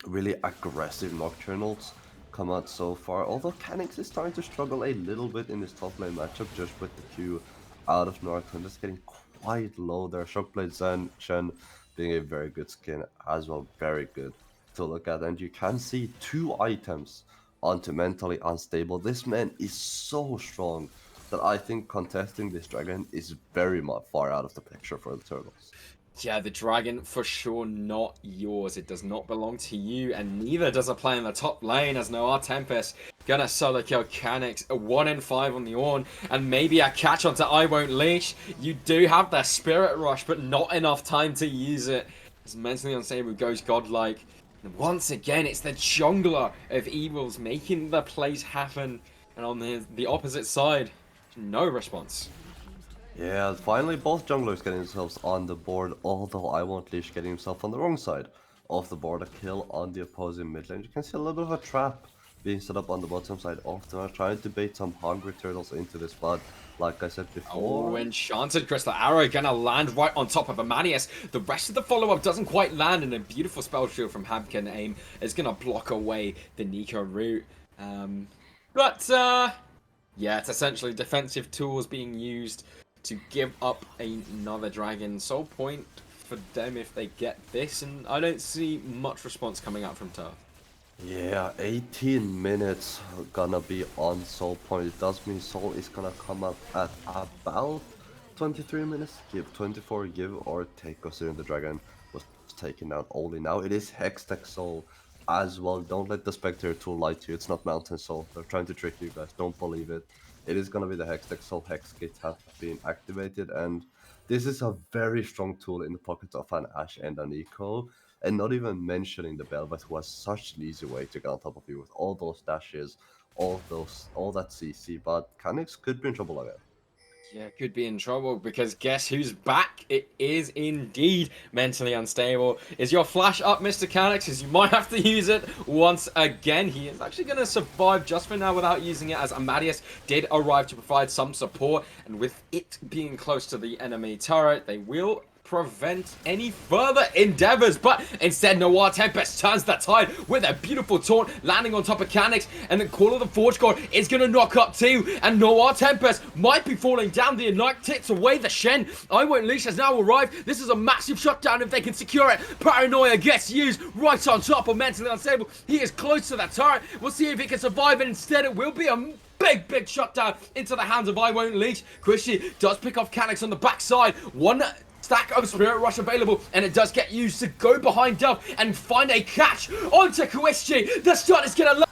Speaker 2: really aggressive nocturnals come out so far. Although Canix is starting to struggle a little bit in his top lane matchup just with the Q out of North and just getting quite low there. Shockblade Zen Shen being a very good skin as well, very good to look at. And you can see 2 items onto Mentally Unstable. This man is so strong that I think contesting this dragon is very much far out of the picture for the Turtles.
Speaker 1: Yeah, the dragon for sure not yours. It does not belong to you, and neither does a play in the top lane as Noir Tempest gonna solo kill Canix. A 1 in 5 on the Ornn, and maybe a catch onto I Won't Leash. You do have the Spirit Rush, but not enough time to use it. As Mentally Unstable goes godlike. And once again, it's the jungler of Evils making the plays happen. And on the opposite side, no response.
Speaker 2: Yeah, finally both junglers getting themselves on the board, although I Won't Leash getting himself on the wrong side of the board. A kill on the opposing mid lane. You can see a little bit of a trap being set up on the bottom side of the match, trying to bait some hungry turtles into this, but like I said before...
Speaker 1: Oh, Enchanted Crystal Arrow gonna land right on top of Amanius. The rest of the follow-up doesn't quite land, and a beautiful spell shield from Habkin Aim is gonna block away the Nico route. Yeah, it's essentially defensive tools being used to give up another dragon. Soul point for them if they get this, and I don't see much response coming out from Turf.
Speaker 2: Yeah, 18 minutes gonna be on Soul Point. It does mean Soul is gonna come up at about 23 minutes. Give 24, give or take, considering the dragon was taken down only now. It is Hextech Soul as well. Don't let the Spectre tool lie to you. It's not Mountain Soul. They're trying to trick you guys. Don't believe it. It is gonna be the Hextech Soul. Hex kit have been activated, and this is a very strong tool in the pockets of an Ashe and an Eco. And not even mentioning the Belvet, who has such an easy way to get on top of you with all those dashes, all that CC. But Canix could be in trouble again.
Speaker 1: Yeah, could be in trouble because guess who's back? It is indeed Mentally Unstable. Is your flash up, Mr. Canix? Because you might have to use it once again. He is actually going to survive just for now without using it, as Amadius did arrive to provide some support. And with it being close to the enemy turret, they will prevent any further endeavors, but instead Noir Tempest turns the tide with a beautiful taunt landing on top of Canix, and the Call of the Forge God is going to knock up too, and Noir Tempest might be falling down. The Ignite tips away the Shen. I Won't Leash has now arrived. This is a massive shutdown if they can secure it. Paranoia gets used right on top of Mentally Unstable. He is close to that turret. We'll see if he can survive, and instead it will be a big shutdown into the hands of I Won't Leash. Chrissy does pick off Canix on the backside. One stack of Spirit Rush available, and it does get used to go behind Dove and find a catch onto Kuishi. The stun is gonna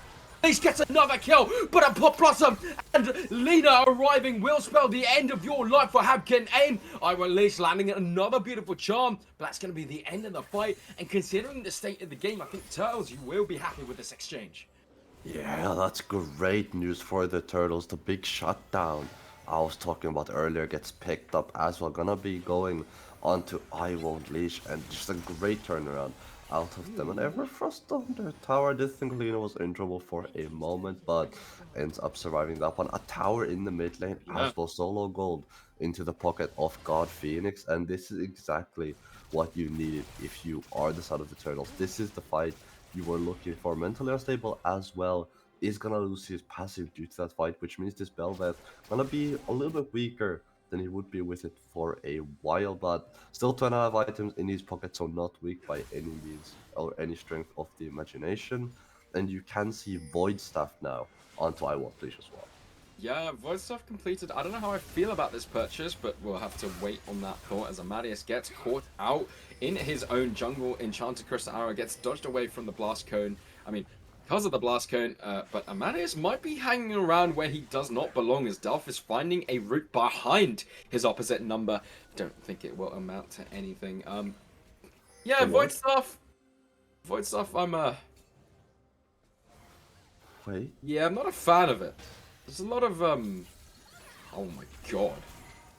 Speaker 1: Leash gets another kill, but a Pop Blossom and Lena arriving will spell the end of your life for Habkin Aim. I Won't Leash landing another beautiful charm, but that's gonna be the end of the fight. And considering the state of the game, I think Turtles, you will be happy with this exchange.
Speaker 2: Yeah, that's great news for the Turtles. The big shutdown I was talking about earlier gets picked up as well. Gonna be going onto I Won't Leash, and just a great turnaround out of them. And Everfrost on their tower. I did think Lena was in trouble for a moment, but ends up surviving that one. A tower in the mid lane as well. Solo gold into the pocket of God Phoenix, and this is exactly what you needed if you are the side of the Turtles. This is the fight you were looking for. Mentally Unstable as well is gonna lose his passive due to that fight, which means this Belvet gonna be a little bit weaker than he would be with it for a while, but still 2.5 items in his pocket, so not weak by any means or any strength of the imagination. And you can see Void Staff now onto I Won't Leash as well.
Speaker 1: Yeah, voice stuff completed. I don't know how I feel about this purchase, but we'll have to wait on that thought as Amadius gets caught out in his own jungle. Enchanted Crystal Arrow gets dodged away from the Blast Cone. I mean, because of the Blast Cone, but Amadius might be hanging around where he does not belong, as Delph is finding a route behind his opposite number. Don't think it will amount to anything. Yeah, Void Stuff. Void Stuff,
Speaker 2: Wait.
Speaker 1: yeah, I'm not a fan of it. There's a lot of, oh my god.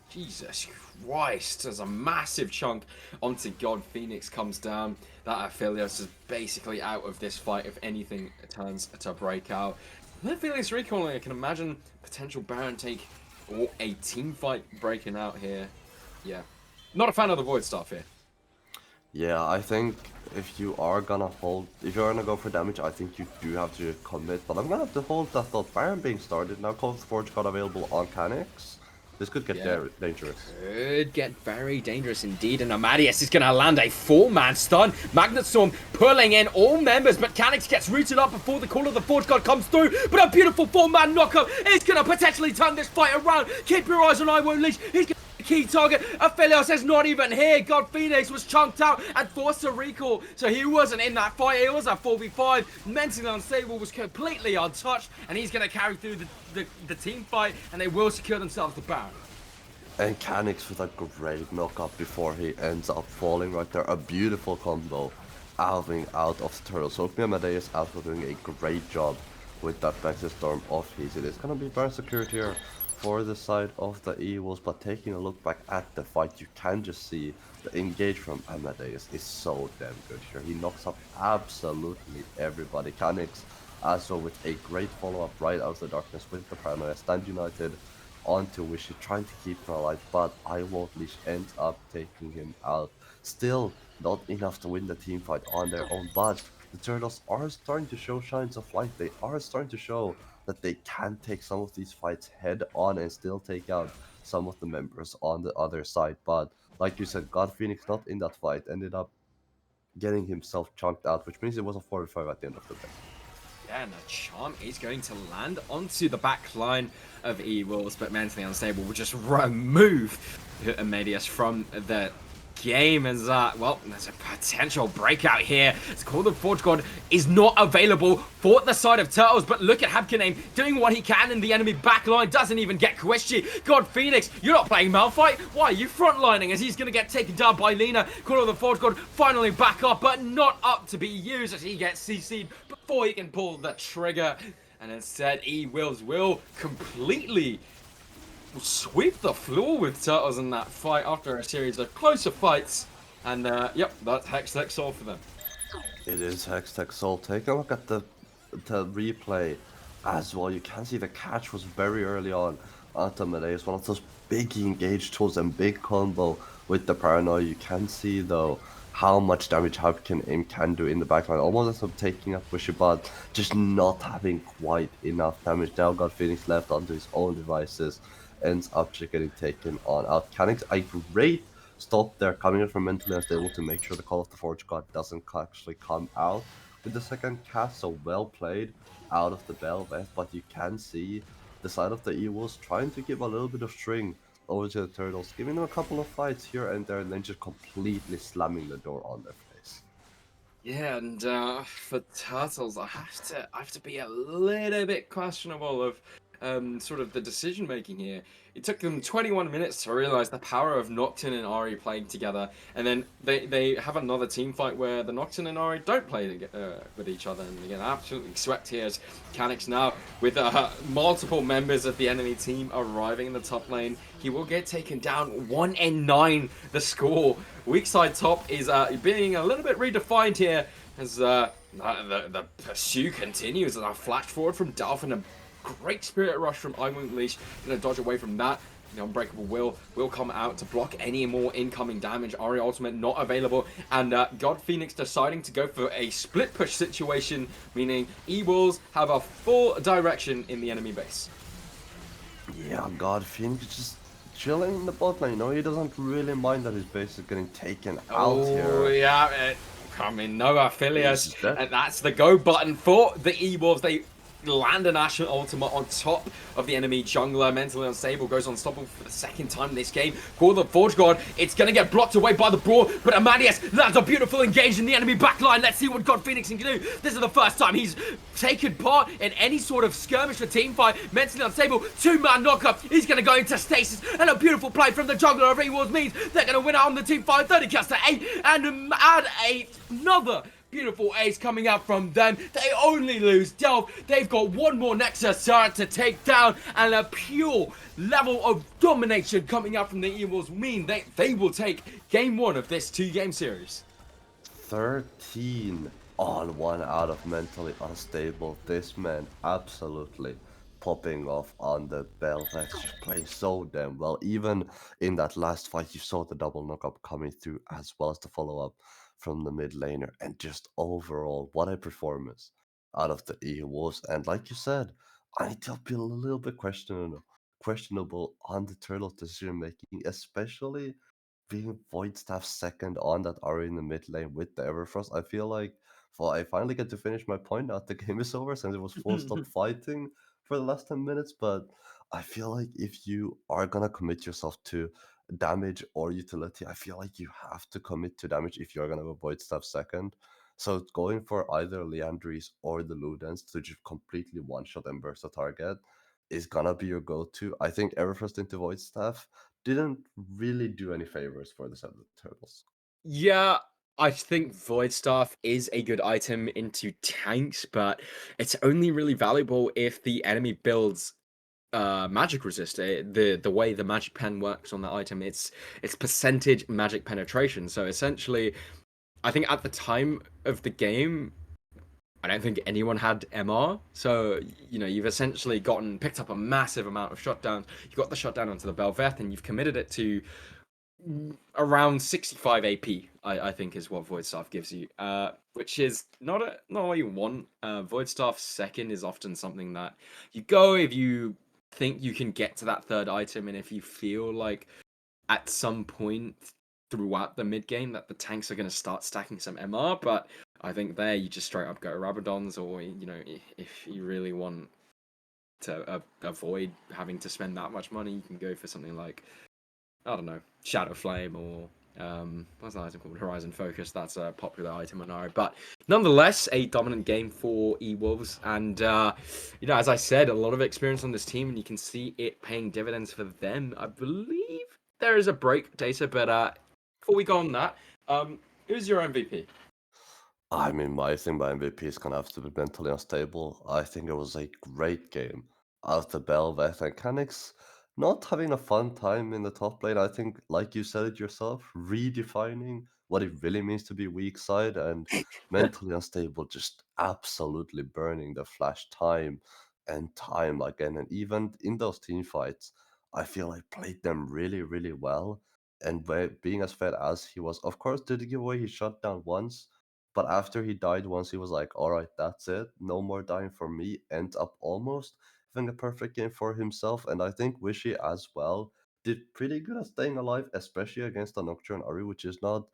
Speaker 1: Jesus Christ, there's a massive chunk onto God. Phoenix comes down. That Aphelios is basically out of this fight if anything turns to break out. With Phoenix recalling, I can imagine potential Baron take or a team fight breaking out here. Yeah. Not a fan of the Void Staff here.
Speaker 2: Yeah, I think if you are gonna hold, if you're gonna go for damage, I think you do have to commit. But I'm gonna have to hold that thought. Baron being started now. Cold Forge got available on Canix. This could get
Speaker 1: Yeah.
Speaker 2: dangerous.
Speaker 1: Could get very dangerous indeed, and Amadeus is going to land a 4-man stun. Magnet Storm pulling in all members. Mechanics gets rooted up before the call of the Forge God comes through, but a beautiful 4-man knockup is going to potentially turn this fight around. Keep your eyes on I Won't Leash. He's going to key target. Aphelios is not even here. God Phoenix was chunked out and forced to recall, so he wasn't in that fight. It was a 4v5. Mentally Unstable was completely untouched, and he's going to carry through the team fight, and they will secure themselves the Baron.
Speaker 2: And Canix with a great knockup before he ends up falling right there. A beautiful combo alving out of the turtle. So Amadeus also doing a great job with that Vexus Storm of his. It is going to be Baron secured here for the side of the Evils, but taking a look back at the fight, you can just see the engage from Amadeus is so damn good here. He knocks up absolutely everybody. Canix also with a great follow-up right out of the darkness with the Paranoia. Stand United onto Wishy, trying to keep him alive, but I Won't Leash ends up taking him out. Still not enough to win the team fight on their own, but the Turtles are starting to show signs of life. They are starting to show that they can take some of these fights head on and still take out some of the members on the other side. But like you said, God Phoenix not in that fight, ended up getting himself chunked out, which means it was a 45 at the end of the day.
Speaker 1: Yeah, and a charm is going to land onto the back line of Evils, but Mentally Unstable will just remove Amadeus from the game as well, there's a potential breakout here. It's called the Forge God is not available for the side of Turtles, but look at Habkaname doing what he can in the enemy backline, doesn't even get Questy. God Phoenix, you're not playing Malphite? Why are you frontlining as he's going to get taken down by Lina? Call of the Forge God finally back up, but not up to be used as he gets CC'd before he can pull the trigger. And instead, will completely sweep the floor with Turtles in that fight after a series of closer fights. And yep, that's Hextech Soul for them.
Speaker 2: It is Hextech Soul. Take a look at the replay as well. You can see the catch was very early on onto Amadeus. One of those big engaged tools and big combo with the Paranoia. You can see though how much damage Habkaname can do in the backline. Almost ends up taking up Wishibat, just not having quite enough damage. Now got Phoenix left onto his own devices. Ends up just getting taken on out. Canix, a great stop there coming in from Mentally Unstable to make sure the Call of the Forge God doesn't actually come out with the second cast. So well played out of the Belveth, but you can see the side of the Evils trying to give a little bit of string over to the Turtles, giving them a couple of fights here and there, and then just completely slamming the door on their face.
Speaker 1: Yeah, and for Turtles, I have to be a little bit questionable of sort of the decision making here. It took them 21 minutes to realize the power of Nocturne and Ari playing together, and then they have another team fight where the Nocturne and Ari don't play with each other, and they get absolutely swept here as Canix now with multiple members of the enemy team arriving in the top lane. He will get taken down 1-9 the score. Weak side top is being a little bit redefined here as the pursuit continues, and a flash forward from Dolphin and great Spirit Rush from I Won't Leash. Gonna dodge away from that. The Unbreakable will come out to block any more incoming damage. Ari Ultimate not available. And God Phoenix deciding to go for a split push situation, meaning Evils have a full direction in the enemy base.
Speaker 2: Yeah, God Phoenix just chilling in the bot lane. No, he doesn't really mind that his base is getting taken out here.
Speaker 1: Oh, yeah. I mean, no Aphelios. And that's the go button for the Evils. They land an Ashen Ultimate on top of the enemy jungler. Mentally Unstable goes unstoppable for the second time in this game. Call the Forge God. It's going to get blocked away by the Brawl, but Amadeus lands a beautiful engage in the enemy backline. Let's see what God Phoenix can do. This is the first time he's taken part in any sort of skirmish or team fight. Mentally Unstable, 2-man knockup. He's going to go into stasis, and a beautiful play from the jungler of Ewards means they're going to win out on the team fight. 30 cast to 8 and add another Beautiful ace coming out from them. They only lose Delve. They've got one more Nexus to take down, and a pure level of domination coming out from the Evils mean they will take game 1 of this 2-game series.
Speaker 2: 13 on one out of mentally unstable. This man absolutely popping off on the Belvex, just playing so damn well. Even in that last fight, you saw the double knockup coming through as well as the follow-up from the mid laner. And just overall, what a performance out of the E-Wolves. And like you said, I need to be a little bit questionable on the Turtles' decision making, especially being Void Staff second on that Ari in the mid lane with the Everfrost. I feel like, well, I finally get to finish my point now. The game is over since it was full stop fighting for the last 10 minutes. But I feel like if you are gonna commit yourself to damage or utility, I feel like you have to commit to damage if you're gonna go Void Staff second. So going for either Leandries or the Ludens to just completely one-shot and burst a target is gonna be your go-to. I think Everfrost into Void Staff didn't really do any favors for the Seven Turtles.
Speaker 1: Yeah, I think Void Staff is a good item into tanks, but it's only really valuable if the enemy builds magic resist. The way the magic pen works on that item, it's percentage magic penetration. So essentially, I think at the time of the game, I don't think anyone had MR. So, you've essentially picked up a massive amount of shutdowns. You got the shutdown onto the Belveth, and you've committed it to around 65 AP, I think is what Void Staff gives you, which is not what you want. Void Staff second is often something that you go if you think you can get to that third item, and if you feel like at some point throughout the mid game that the tanks are going to start stacking some MR. But I think there you just straight up go Rabadons, or if you really want to avoid having to spend that much money, you can go for something like, I don't know, Shadow Flame, or what's that item called? Horizon Focus. That's a popular item on Ari. But nonetheless, a dominant game for E-Wolves. And, as I said, a lot of experience on this team, and you can see it paying dividends for them. I believe there is a break data, but before we go on that, who's your MVP?
Speaker 2: I mean, I think my MVP is gonna have to be mentally unstable. I think it was a great game out the Belveth and Canix not having a fun time in the top lane. I think, like you said it yourself, redefining what it really means to be weak side, and mentally unstable just absolutely burning the Flash time and time again. And even in those team fights, I feel I played them really, really well. And being as fed as he was, of course, did give away his shutdown once, but after he died once, he was like, all right, that's it. No more dying for me. Ends up almost having a perfect game for himself. And I think Wishy as well did pretty good at staying alive, especially against the Nocturne Ari, which is not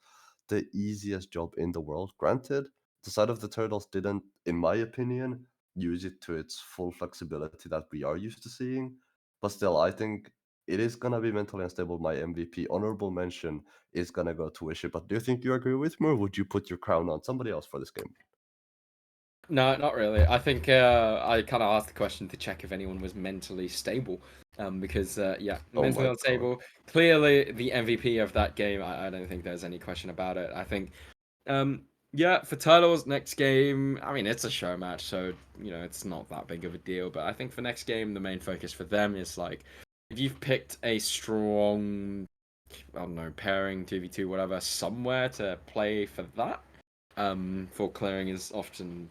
Speaker 2: the easiest job in the world. Granted, the side of the Turtles didn't, in my opinion, use it to its full flexibility that we are used to seeing. But still, I think it is going to be mentally unstable, my MVP. Honorable mention is gonna go to Wishy. But do you think you agree with me, or would you put your crown on somebody else for this game?
Speaker 1: No, not really. I think I kind of asked the question to check if anyone was mentally stable, because
Speaker 2: Oh
Speaker 1: mentally
Speaker 2: my god.
Speaker 1: unstable. Clearly, the MVP of that game. I don't think there's any question about it. I think, for Turtles next game. I mean, it's a show match, so it's not that big of a deal. But I think for next game, the main focus for them is like, if you've picked a strong, I don't know, pairing 2v2, whatever, somewhere to play for that. For clearing is often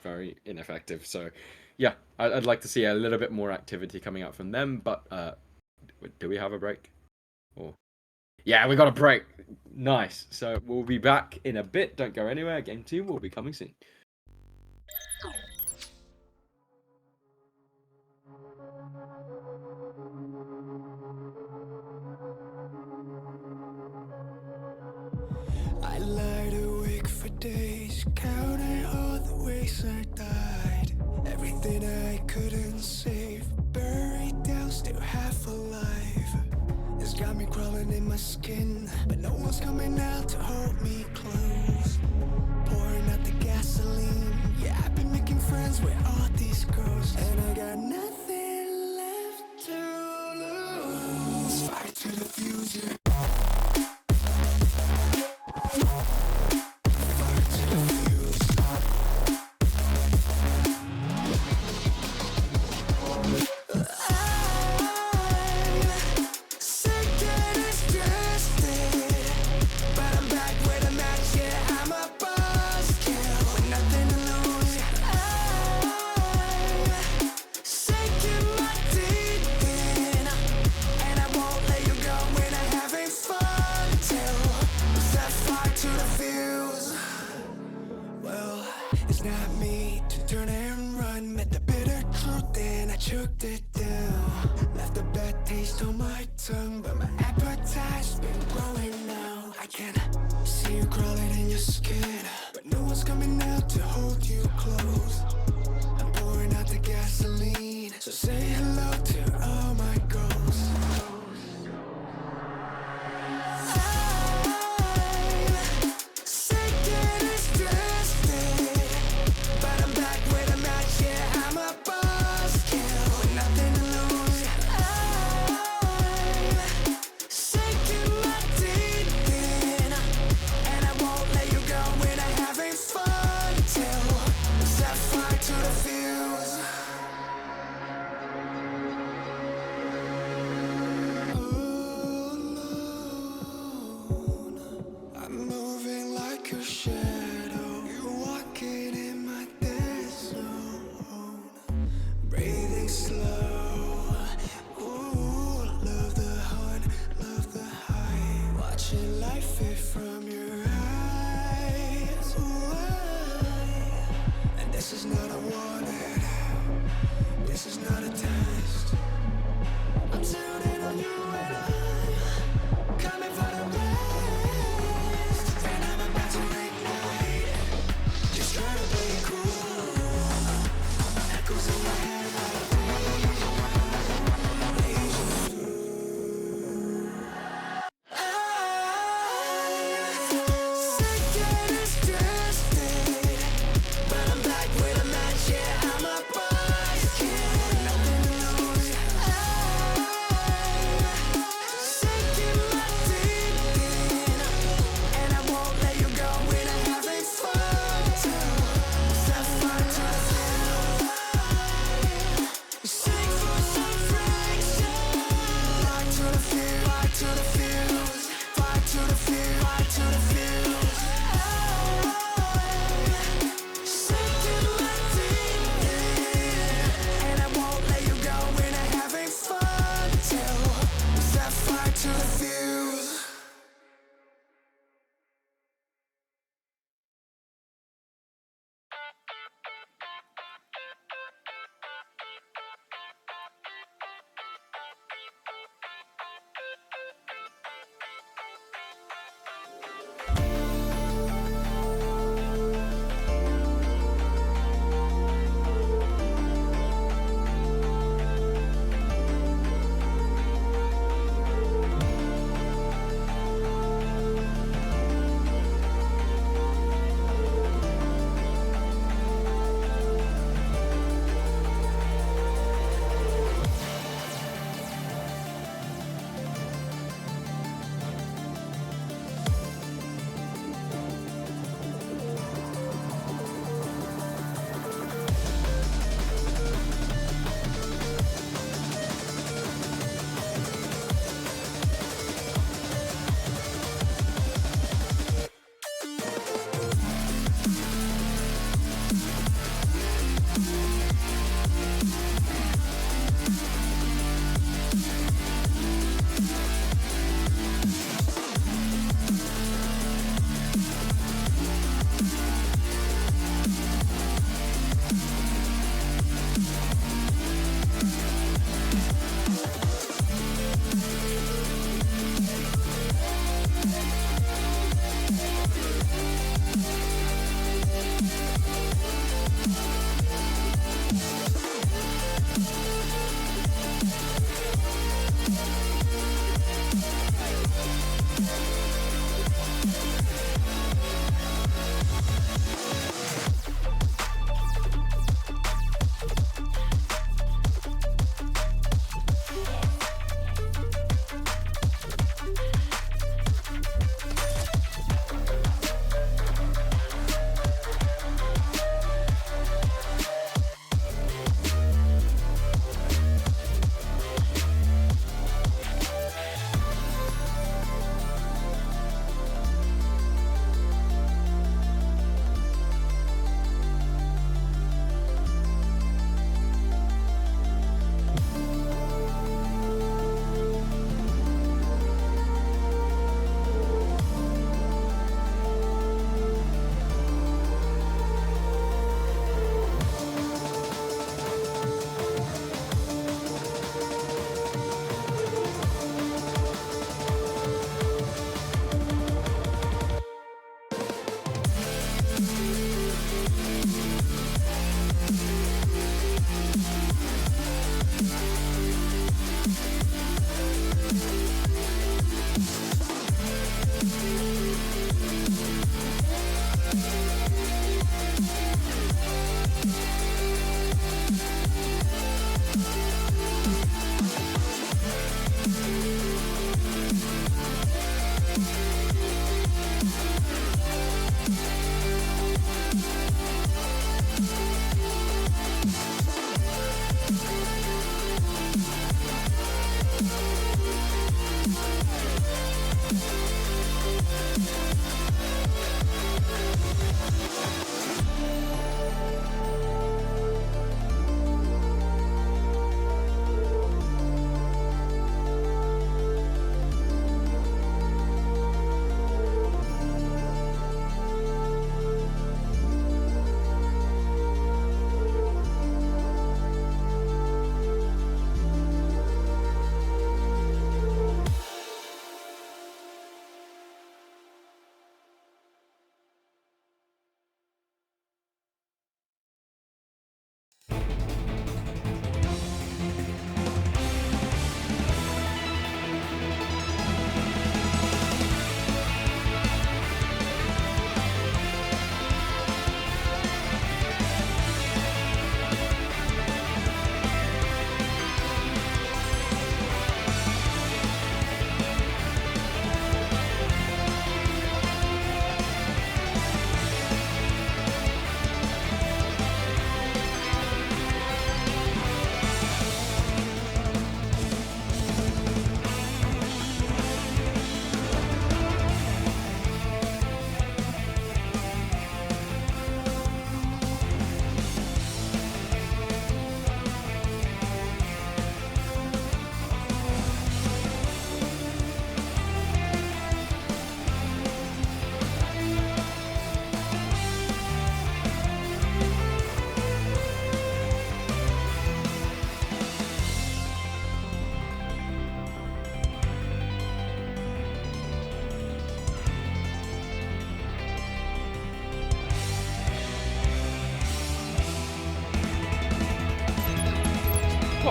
Speaker 1: very ineffective. So, yeah, I'd like to see a little bit more activity coming out from them. But do we have a break? Or yeah, we got a break. Nice. So we'll be back in a bit. Don't go anywhere. Game 2 will be coming soon.
Speaker 3: I lied awake for days, counting all the ways I died. Everything I couldn't save, buried down, still half alive. It's got me crawling in my skin, but no one's coming out to hold me close. Pouring out the gasoline, yeah, I've been making friends with all these girls, and I got nothing left to lose. Fight to the future. Fight to the future. It's not me to turn and run. Met the bitter truth and I choked it down. Left a bad taste on my tongue, but my appetite's been growing now. I can see you crawling in your skin, but no one's coming out to hold you close. I'm pouring out the gasoline, so say hello to all my ghosts.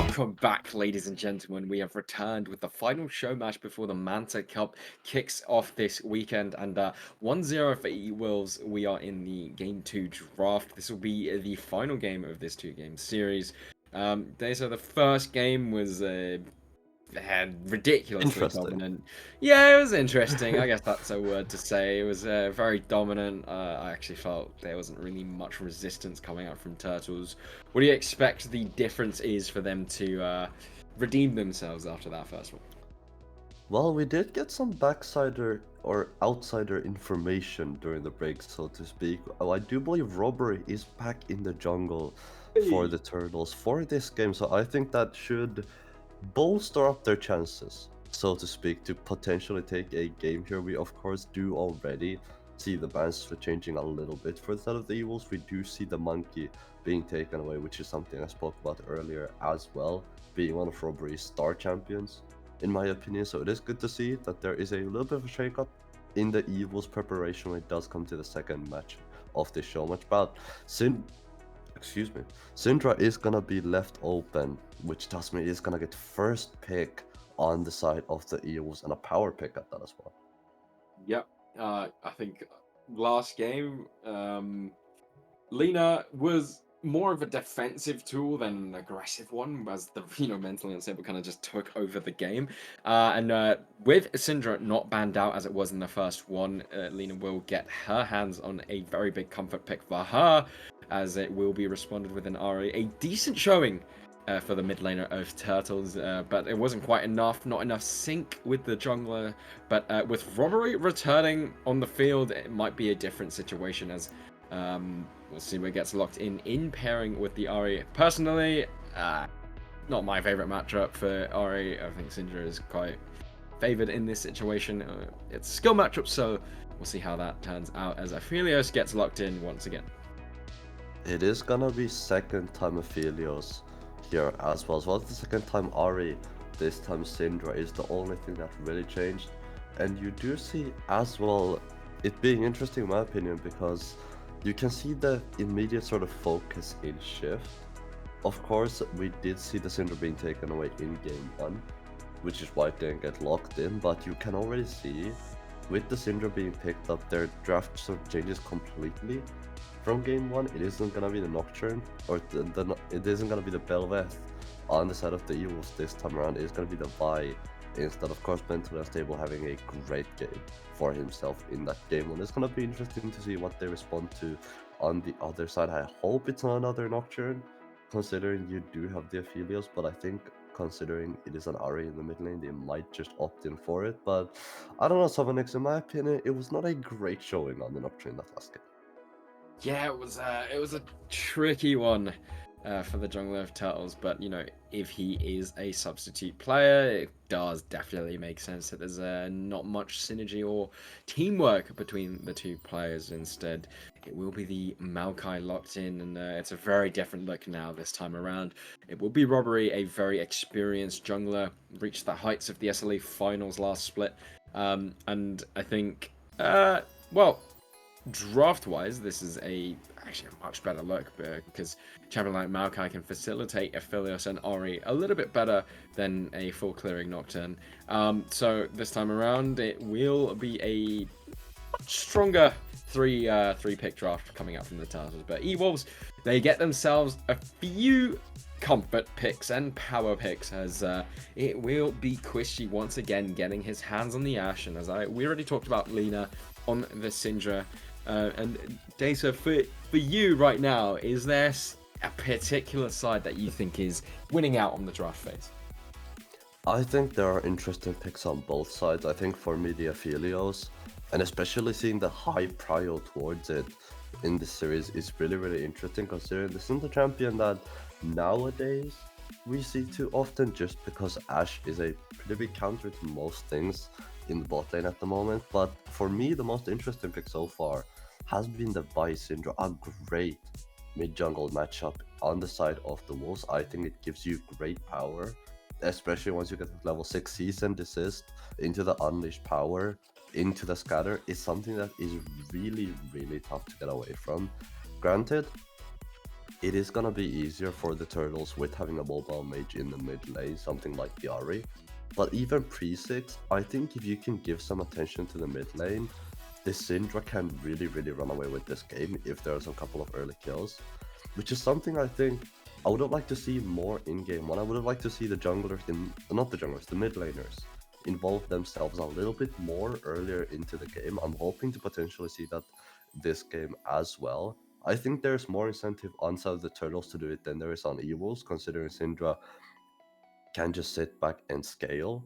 Speaker 1: Welcome back, ladies and gentlemen. We have returned with the final show match before the Manta Cup kicks off this weekend. And 1-0 for E-Wolves. We are in the Game 2 draft. This will be the final game of this two-game series. So the first game was ridiculously
Speaker 2: Interesting.
Speaker 1: dominant. Yeah, it was interesting. I guess that's a word to say. It was very dominant. I actually felt there wasn't really much resistance coming out from Turtles. What do you expect the difference is for them to redeem themselves after that first one?
Speaker 2: Well, we did get some backsider or outsider information during the break, so to speak. I do believe Robbery is back in the jungle for the Turtles for this game, so I think that should bolster up their chances, so to speak, to potentially take a game here. We of course do already see the balance changing a little bit for the side of the Evils. We do see the monkey being taken away, which is something I spoke about earlier as well, being one of Robbery's star champions, in my opinion. So it is good to see that there is a little bit of a shakeup in the Evils preparation when it does come to the second match of this show match. But Syndra is gonna be left open, which tells me he's gonna get first pick on the side of the Eagles and a power pick at that as well.
Speaker 1: Yep. I think last game, Lena was more of a defensive tool than an aggressive one, as the mentally unstable kind of just took over the game. And with Syndra not banned out as it was in the first one, Lena will get her hands on a very big comfort pick for her, as it will be responded with an RA. A decent showing for the mid laner of Turtles, but it wasn't quite enough. Not enough sync with the jungler. But with Robbery returning on the field, it might be a different situation, as we'll see where it gets locked in pairing with the Ari. Personally, not my favorite matchup for Ari. I think Syndra is quite favored in this situation. It's a skill matchup, so we'll see how that turns out as Aphelios gets locked in once again.
Speaker 2: It is gonna be second time Aphelios here as well. So it's the second time Ari, this time Syndra is the only thing that really changed. And you do see as well it being interesting in my opinion, because you can see the immediate sort of focus in shift. Of course, we did see the Syndra being taken away in game 1, which is why it didn't get locked in, but you can already see with the Syndra being picked up, their draft sort of changes completely. From game 1, it isn't gonna be the Nocturne, or it isn't gonna be the Belveth on the side of the Evils this time around. It's gonna be the Vi, instead, of course, mentally unstable having a great game for himself in that game. And it's gonna be interesting to see what they respond to on the other side. I hope it's not another Nocturne, considering you do have the Aphelios, but I think considering it is an Ari in the mid lane, they might just opt in for it. But I don't know, Summonix, in my opinion, it was not a great showing on the Nocturne that last game.
Speaker 1: Yeah, it was a tricky one for the jungler of Turtles, but if he is a substitute player, it does definitely make sense that there's not much synergy or teamwork between the two players. Instead, it will be the Maokai locked in, and it's a very different look now this time around. It will be Robbery, a very experienced jungler, reached the heights of the SLE finals last split, and I think, well, draft-wise, this is actually a much better look, because champion like Maokai can facilitate Aphelios and Ori a little bit better than a full clearing Nocturne. So this time around, it will be a much stronger three pick draft coming out from the Turtles. But E-Wolves, they get themselves a few comfort picks and power picks, as it will be Quishy once again getting his hands on the Ash, and as we already talked about Lena on the Syndra. And Data, for you right now, is there a particular side that you think is winning out on the draft phase?
Speaker 2: I think there are interesting picks on both sides. I think for me, the Aphelios, and especially seeing the high prio towards it in this series, is really, really interesting, considering this isn't a champion that nowadays we see too often, just because Ash is a pretty big counter to most things in the bot lane at the moment. But for me, the most interesting pick so far has been the Vi Syndra, a great mid-jungle matchup on the side of the Wolves. I think it gives you great power, especially once you get to level 6 Cease and Desist into the Unleashed power, into the Scatter, is something that is really, really tough to get away from. Granted, it is gonna be easier for the Turtles with having a mobile mage in the mid lane, something like the Ari. But even pre-6, I think if you can give some attention to the mid lane, the Syndra can really, really run away with this game if there's a couple of early kills. Which is something I think I would have liked to see more in game 1. I would have liked to see the junglers, not the junglers, the mid laners, involve themselves a little bit more earlier into the game. I'm hoping to potentially see that this game as well. I think there's more incentive on side of the Turtles to do it than there is on Evils, considering Syndra can just sit back and scale.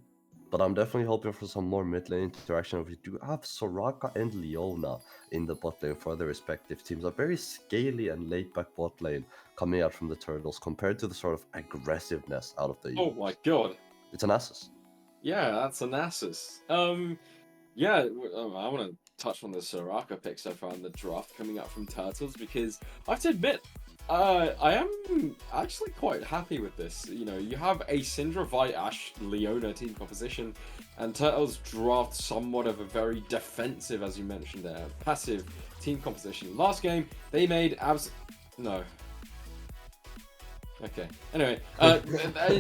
Speaker 2: But I'm definitely hoping for some more mid lane interaction. We do have Soraka and Leona in the bot lane for their respective teams. A very scaly and laid back bot lane coming out from the Turtles compared to the sort of aggressiveness out of the
Speaker 1: Oh
Speaker 2: Evils.
Speaker 1: my god.
Speaker 2: It's an Asus.
Speaker 1: Yeah, that's a Nasus. Yeah, I want to touch on the Soraka pick so far in the draft coming up from Turtles because I have to admit, I am actually quite happy with this. You know, you have a Syndra, Vi, Ashe, Leona team composition, and Turtles draft somewhat of a very defensive, as you mentioned there, passive team composition. Last game, they made no. Okay. Anyway,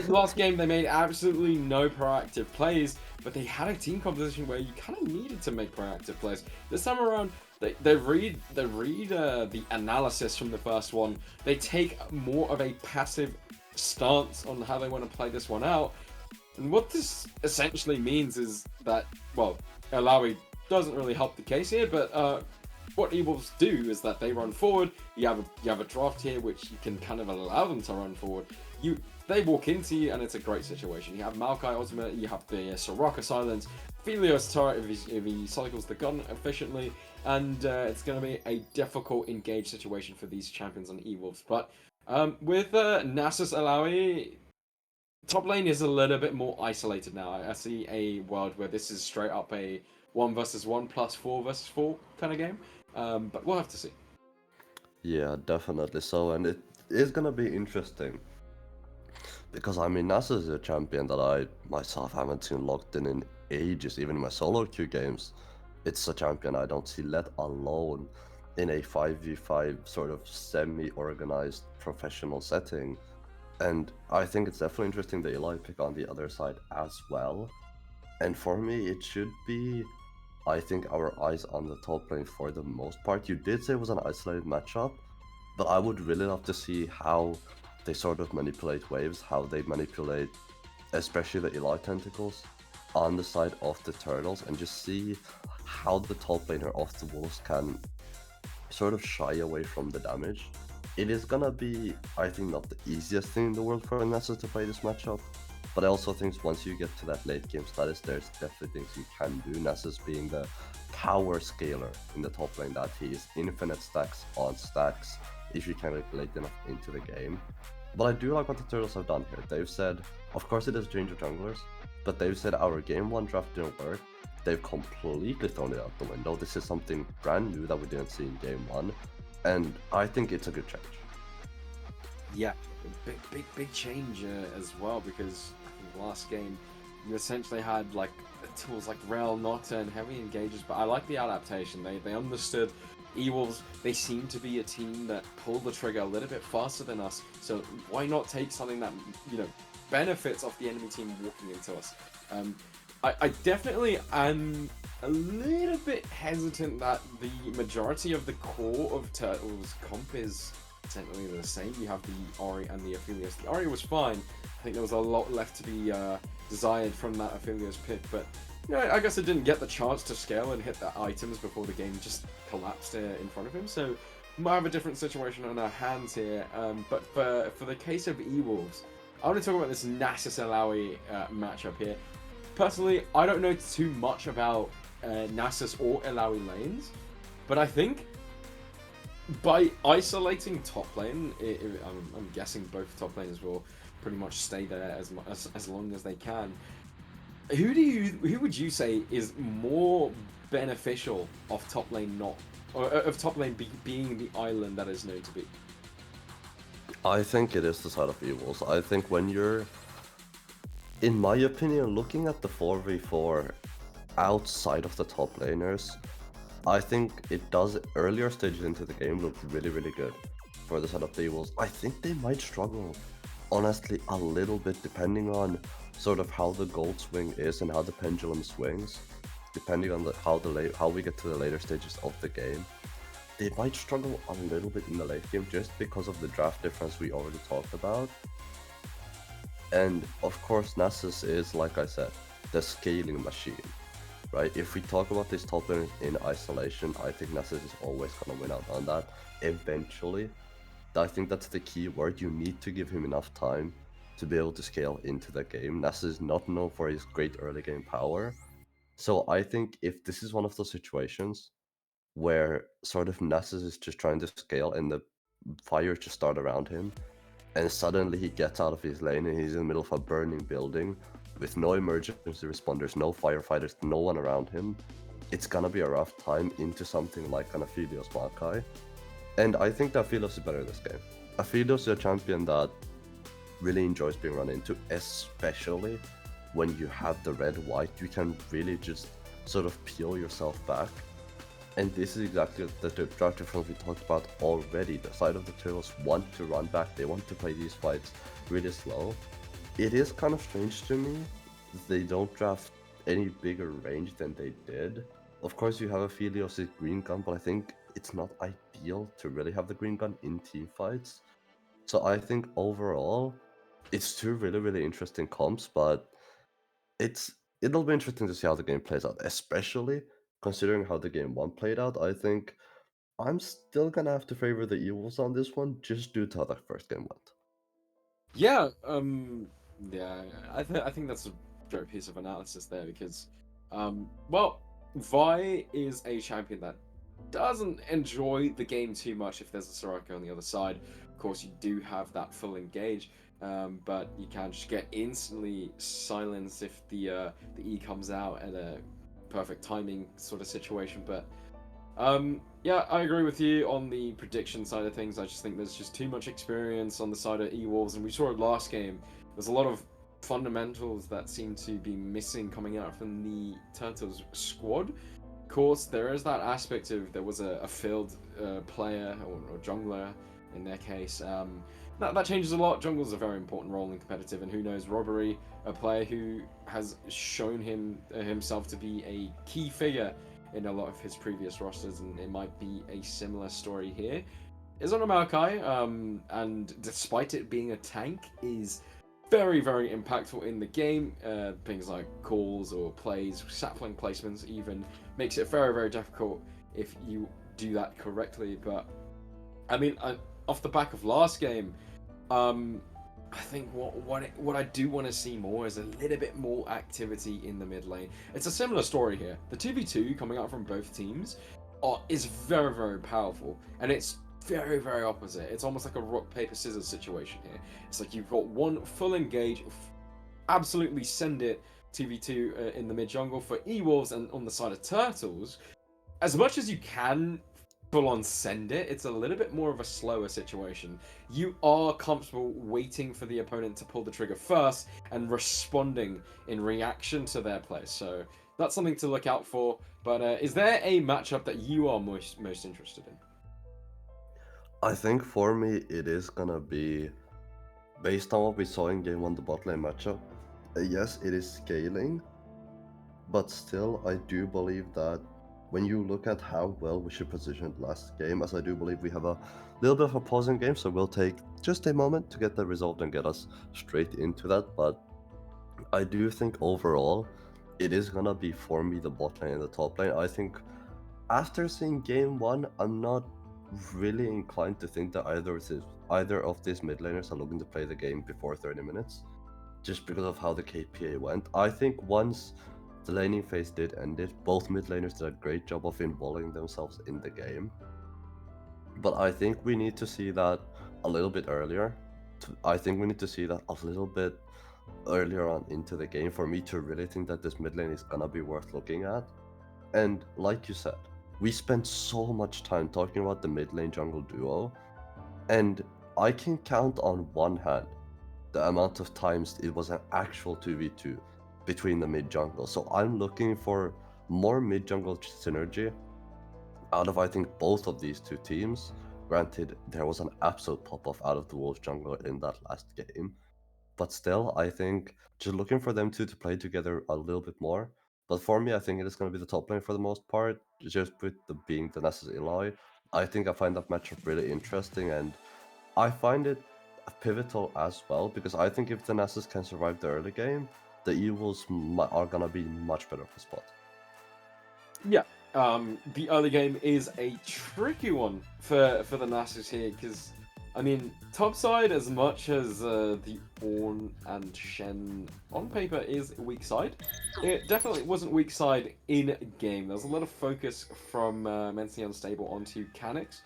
Speaker 1: last game they made absolutely no proactive plays, but they had a team composition where you kind of needed to make proactive plays. This time around, they read the analysis from the first one. They take more of a passive stance on how they want to play this one out. And what this essentially means is that, well, Alawi doesn't really help the case here, but what Evils do is that they run forward. You have a draft here which you can kind of allow them to run forward. They walk into you and it's a great situation. You have Maokai ultimate, you have the Soraka silence, Philios turret if he cycles the gun efficiently, and it's going to be a difficult engage situation for these champions on Evils. But with Nasus Alawi, top lane is a little bit more isolated now. I see a world where this is straight up a 1 versus 1 plus 4 versus 4 kind of game. But we'll have to see.
Speaker 2: Yeah, definitely so, and it is gonna be interesting. Because I mean, Nasus is a champion that I myself haven't seen locked in ages, even in my solo queue games. It's a champion I don't see, let alone in a 5v5 sort of semi-organized professional setting. And I think it's definitely interesting that Eli pick on the other side as well. And for me, it should be, I think, our eyes on the top lane for the most part. You did say it was an isolated matchup, but I would really love to see how they sort of manipulate waves, how they manipulate especially the Eli tentacles on the side of the Turtles, and just see how the top laner of the Wolves can sort of shy away from the damage. It is gonna be, I think, not the easiest thing in the world for Nessa to play this matchup, but I also think once you get to that late game status, there's definitely things you can do. Nessus being the power scaler in the top lane, that he is infinite stacks on stacks if you can get late enough into the game. But I do like what the Turtles have done here. They've said, of course it is a change of junglers, but they've said our game 1 draft didn't work. They've completely thrown it out the window. This is something brand new that we didn't see in game 1, and I think it's a good change.
Speaker 1: Yeah, big change as well, because I think last game you essentially had like tools like Rail, Nocta, and heavy engages, but I like the adaptation. They understood Ewolves. They seem to be a team that pulled the trigger a little bit faster than us, so why not take something that, you know, benefits off the enemy team walking into us. I definitely am a little bit hesitant that the majority of the core of Turtles comp is technically the same. You have the Ori and the Aphelios. The Ori was fine. I think there was a lot left to be desired from that Aphelios pick, but you know, I guess it didn't get the chance to scale and hit the items before the game just collapsed in front of him. So we might have a different situation on our hands here. But for the case of E-Wolves, I want to talk about this Nasus Alawi matchup here. Personally, I don't know too much about Nasus or Alawi lanes, but I think by isolating top lane, I'm guessing both top lanes will pretty much stay there as long as they can. Who would you say is more beneficial of top lane of top lane being the island that is known to be?
Speaker 2: I think it is the side of Evils. I think when you're, in my opinion, looking at the 4v4 outside of the top laners, I think it does earlier stages into the game look really, really good. for the side of the Evils. I think they might struggle, honestly, a little bit depending on sort of how the gold swing is and how the pendulum swings, depending on how we get to the later stages of the game. They might struggle a little bit in the late game just because of the draft difference we already talked about. And of course, Nasus is, like I said, the scaling machine, right? If we talk about this top lane in isolation, I think Nasus is always going to win out on that eventually. I think that's the key word. You need to give him enough time to be able to scale into the game. Nasus is not known for his great early game power. So I think if this is one of those situations where sort of Nasus is just trying to scale and the fire just start around him, and suddenly he gets out of his lane and he's in the middle of a burning building with no emergency responders, no firefighters, no one around him, it's gonna be a rough time into something like an Aphelios Makai. And I think that Aphelios is better this game. Aphelios is a champion that really enjoys being run into, especially when you have the red-white. You can really just sort of peel yourself back. And this is exactly the draft difference we talked about already. The side of the turtles want to run back, they want to play these fights really slow. It is kind of strange to me that they don't draft any bigger range than they did. Of course, you have Aphelios' green gun, but I think it's not ideal to really have the green gun in team fights. So I think overall, it's two really, really interesting comps, but it'll be interesting to see how the game plays out, especially considering how the game 1 played out. I think I'm still gonna have to favor the Evils on this one, just due to how the first game went.
Speaker 1: Yeah, yeah, I think that's a great piece of analysis there because, well, Vi is a champion that doesn't enjoy the game too much if there's a Soraka on the other side. Of course, you do have that full engage, but you can just get instantly silenced if the E comes out at a perfect timing sort of situation. But yeah, I agree with you on the prediction side of things. I just think there's just too much experience on the side of E-Wolves, and we saw it last game. There's a lot of fundamentals that seem to be missing coming out from the Turtles squad. Of course, there is that aspect of there was a field player or jungler in their case. That changes a lot. Jungle's a very important role in competitive, and who knows, Robbery, a player who has shown himself to be a key figure in a lot of his previous rosters, and it might be a similar story here. Is on a Maokai, and despite it being a tank, is very, very impactful in the game. Things like calls or plays, sapling placements even, makes it very, very difficult if you do that correctly. But, I mean, off the back of last game, I think what I do want to see more is a little bit more activity in the mid lane. It's a similar story here. The 2v2 coming out from both teams is very, very powerful, and it's very, very opposite. It's almost like a rock paper scissors situation here. It's like you've got one full engage, absolutely send it 2v2 in the mid jungle for E-Wolves, and on the side of Turtles, as much as you can full on send it, it's a little bit more of a slower situation. You are comfortable waiting for the opponent to pull the trigger first and responding in reaction to their play. So that's something to look out for. But is there a matchup that you are most interested in?
Speaker 2: I think for me, it is gonna be based on what we saw in game 1, the bot lane matchup. Yes, it is scaling, but still, I do believe that when you look at how well we should position last game, as I do believe we have a little bit of a pausing game, so we'll take just a moment to get that resolved and get us straight into that. But I do think overall, it is gonna be for me the bot lane and the top lane. I think after seeing game 1, I'm not really inclined to think that either of these mid laners are looking to play the game before 30 minutes, just because of how the KPA went. I think once the laning phase did end it, both mid laners did a great job of involving themselves in the game. But I think we need to see that a little bit earlier. I think we need to see that a little bit earlier on into the game for me to really think that this mid lane is gonna be worth looking at. And like you said, we spent so much time talking about the mid lane jungle duo, and I can count on one hand the amount of times it was an actual 2v2 between the mid jungle. So I'm looking for more mid jungle synergy out of, I think, both of these two teams. Granted, there was an absolute pop-off out of the Wolves jungler in that last game, but still, I think just looking for them two to play together a little bit more. But for me, I think it is going to be the top lane for the most part, just with the being the Nessus Eloy. I think I find that matchup really interesting, and I find it pivotal as well, because I think if the Nessus can survive the early game, the Evils are going to be much better for spot.
Speaker 1: Yeah, the early game is a tricky one for the Nasus here, because, I mean, topside, as much as the Ornn and Shen on paper is a weak side, it definitely wasn't weak side in game. There was a lot of focus from Mentally Unstable onto Canix.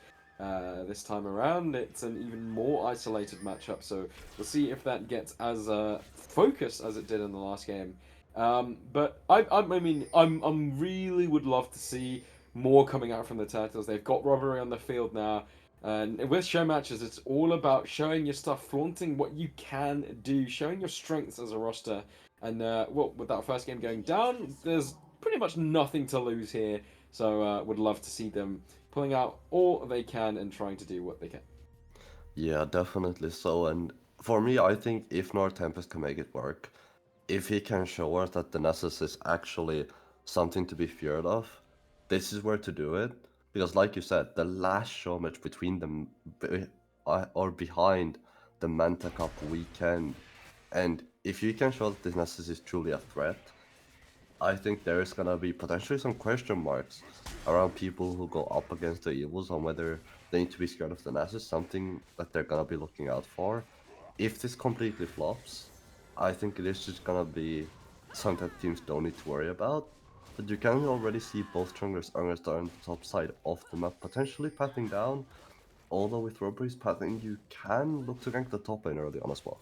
Speaker 1: This time around, it's an even more isolated matchup, so we'll see if that gets as focused as it did in the last game. But I'm really would love to see more coming out from the Turtles. They've got Robbery on the field now, and with show matches, it's all about showing your stuff, flaunting what you can do, showing your strengths as a roster. And well, with that first game going down, there's pretty much nothing to lose here. So would love to see them pulling out all they can and trying to do what they can.
Speaker 2: Yeah, definitely so. And for me, I think if North Tempest can make it work, if he can show us that the Nessus is actually something to be feared of, this is where to do it. Because, like you said, the last show match between them or behind the Manta Cup weekend, and if you can show that the Nessus is truly a threat, I think there is gonna be potentially some question marks around people who go up against the Evils on whether they need to be scared of the Nessus, something that they're gonna be looking out for. If this completely flops, I think it is just gonna be something that teams don't need to worry about. But you can already see both junglers on the top side of the map potentially pathing down. Although with Robbery's pathing, you can look to gank the top lane early on as well.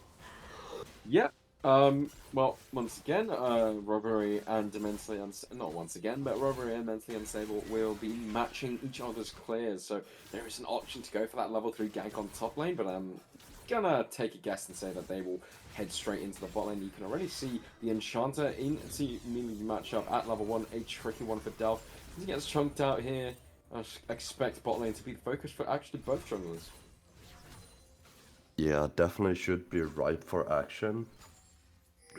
Speaker 1: Yeah. Well, once again, Robbery and Mentally Unstable, not once again, but Robbery and Mentally Unstable will be matching each other's clears, so there is an option to go for that level 3 gank on top lane, but I'm gonna take a guess and say that they will head straight into the bot lane. You can already see the Enchanter into melee matchup at level 1, a tricky one for Delph. He gets chunked out here. I expect bot lane to be the focus for actually both junglers.
Speaker 2: Yeah, definitely should be ripe for action.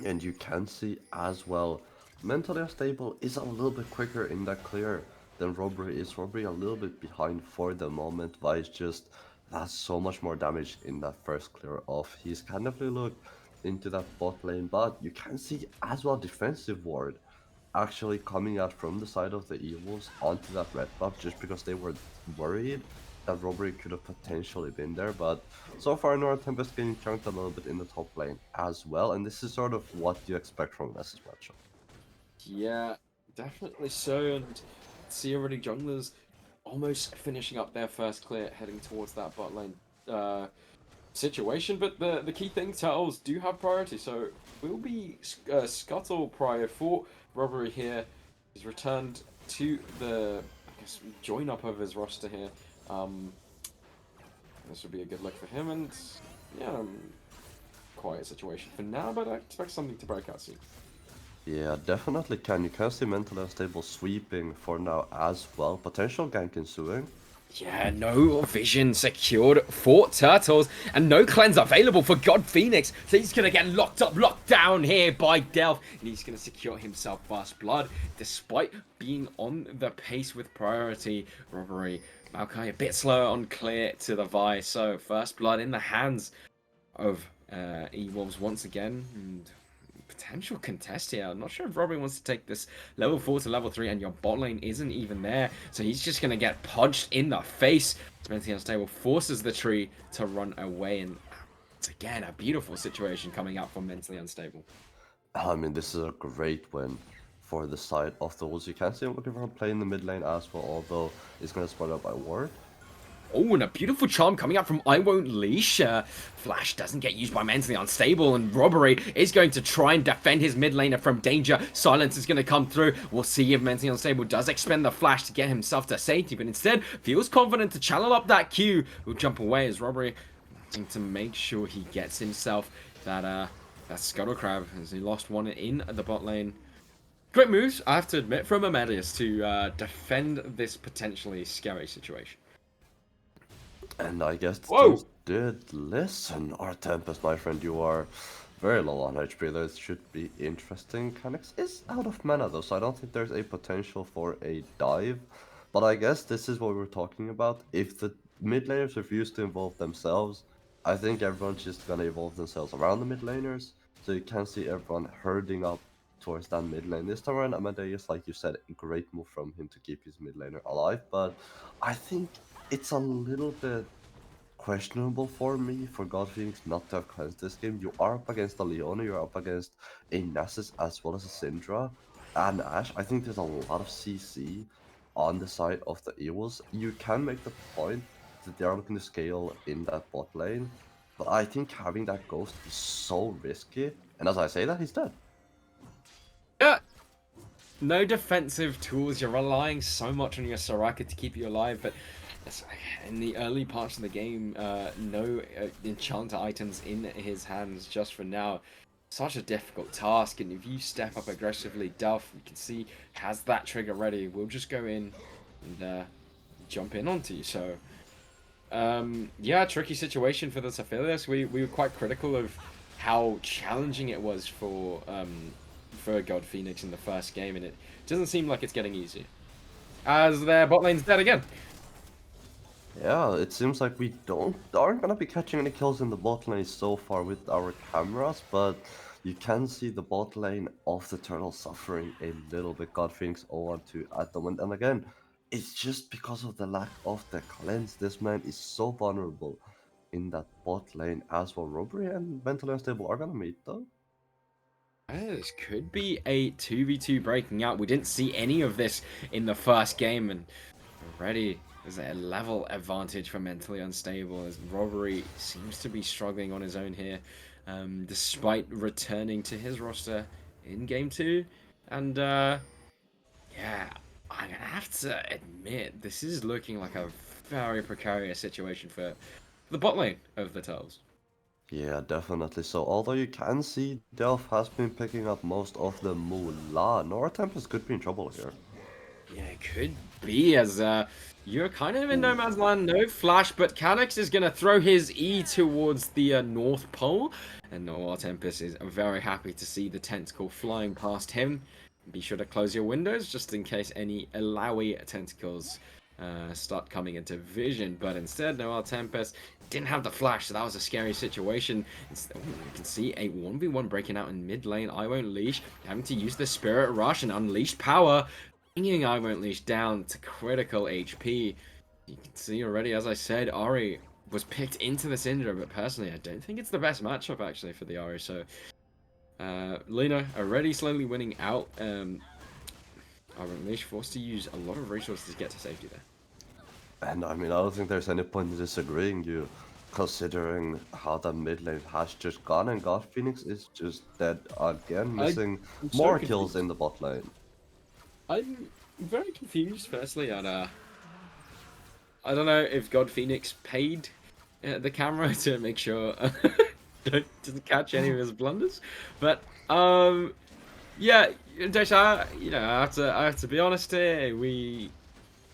Speaker 2: And you can see as well, Mentally Unstable is a little bit quicker in that clear than Robbery is. Robbery a little bit behind for the moment. Vice just has so much more damage in that first clear off. He's kind of looked into that bot lane, but you can see as well defensive ward actually coming out from the side of the Evils onto that red buff just because they were worried that Robbery could have potentially been there, but so far Nora Tempest getting chunked a little bit in the top lane as well, and this is sort of what you expect from this matchup.
Speaker 1: Yeah, definitely so, and see already junglers almost finishing up their first clear, heading towards that bot lane situation, but the key thing, Turtles do have priority, so will be Scuttle prior for Robbery here. He's returned to the, I guess, join up of his roster here. This would be a good look for him, and yeah, quiet situation for now, but I expect something to break out soon.
Speaker 2: Yeah, definitely can. You can see Mentally Unstable sweeping for now as well. Potential gank ensuing.
Speaker 1: Yeah, no vision secured for Turtles, and no cleanse available for God Phoenix, so he's gonna get locked down here by Delph, and he's gonna secure himself First Blood, despite being on the pace with priority. Robbery, Maokai a bit slower on clear to the Vi, so First Blood in the hands of E-Wolves once again, and potential contest here. I'm not sure if Robbery wants to take this level 4 to level 3, and your bot lane isn't even there, so he's just going to get punched in the face. Mentally Unstable forces the tree to run away, and it's again a beautiful situation coming out from Mentally Unstable.
Speaker 2: I mean, this is a great win for the side of the Wolves. You can see him looking for a play in the mid lane as well, although he's going to spot out by ward.
Speaker 1: Oh, and a beautiful charm coming out from I Won't Leash. Flash doesn't get used by Mentally Unstable, and Robbery is going to try and defend his mid laner from danger. Silence is going to come through. We'll see if Mentally Unstable does expend the Flash to get himself to safety, but instead feels confident to channel up that Q. Will jump away as Robbery wanting to make sure he gets himself that Scuttle Crab, as he lost one in the bot lane. Great moves, I have to admit, from Amadeus to defend this potentially scary situation.
Speaker 2: And I guess the teams
Speaker 1: Whoa!
Speaker 2: did listen. Our Tempest, my friend, you are very low on HP. This should be interesting. Canucks is out of mana though, so I don't think there's a potential for a dive. But I guess this is what we were talking about. If the mid laners refuse to involve themselves, I think everyone's just gonna evolve themselves around the mid laners. So you can see everyone herding up towards that mid lane. This time around, Amadeus, like you said, a great move from him to keep his mid laner alive. But I think it's a little bit questionable for me for God Phoenix not to have cleansed this game. You are up against a Leona, you're up against a Nasus as well as a Syndra and Ashe. I think there's a lot of CC on the side of the Evils. You can make the point that they are looking to scale in that bot lane, but I think having that Ghost is so risky. And as I say that, he's dead.
Speaker 1: Yeah. No defensive tools. You're relying so much on your Soraka to keep you alive, but in the early parts of the game, no enchanter items in his hands just for now. Such a difficult task, and if you step up aggressively, Duff, you can see, has that trigger ready. We'll just go in and jump in onto you. So, yeah, tricky situation for the Aphelios. We were quite critical of how challenging it was for God Phoenix in the first game, and it doesn't seem like it's getting easier. As their bot lane's dead again.
Speaker 2: Yeah, it seems like we aren't gonna be catching any kills in the bot lane so far with our cameras, but you can see the bot lane of the turtle suffering a little bit. God Phoenix 0-2 at the moment, and again, it's just because of the lack of the cleanse. This man is so vulnerable in that bot lane as well. Robbery and Mentally Unstable are gonna meet though.
Speaker 1: This could be a 2v2 breaking out. We didn't see any of this in the first game, and already there's a level advantage for Mentally Unstable, as Robbery seems to be struggling on his own here, despite returning to his roster in Game 2. And, yeah, I'm going to have to admit, this is looking like a very precarious situation for the bot lane of the Turtles.
Speaker 2: Yeah, definitely. So although you can see Delph has been picking up most of the moolah, Nora Tempest could be in trouble here.
Speaker 1: Yeah, it could be, as you're kind of in no man's land, no flash, but Canucks is going to throw his E towards the North Pole, and Noah Tempest is very happy to see the tentacle flying past him. Be sure to close your windows, just in case any Alawi tentacles start coming into vision, but instead Noah Tempest didn't have the flash, so that was a scary situation. You can see a 1v1 breaking out in mid lane. I Won't Leash having to use the Spirit Rush and Unleashed Power, bringing I Won't Leash down to critical HP. You can see already, as I said, Ari was picked into the Syndra, but personally, I don't think it's the best matchup actually for the Ari. So, Lena already slowly winning out. I Won't Leash forced to use a lot of resources to get to safety there.
Speaker 2: And I mean, I don't think there's any point in disagreeing you, considering how the mid lane has just gone, and God Phoenix is just dead again, missing
Speaker 1: I'm so
Speaker 2: more
Speaker 1: confused.
Speaker 2: kills in the bot lane.
Speaker 1: I'm very confused, firstly, on I don't know if God Phoenix paid the camera to make sure doesn't catch any of his blunders, but yeah, Desha, I have to be honest here. We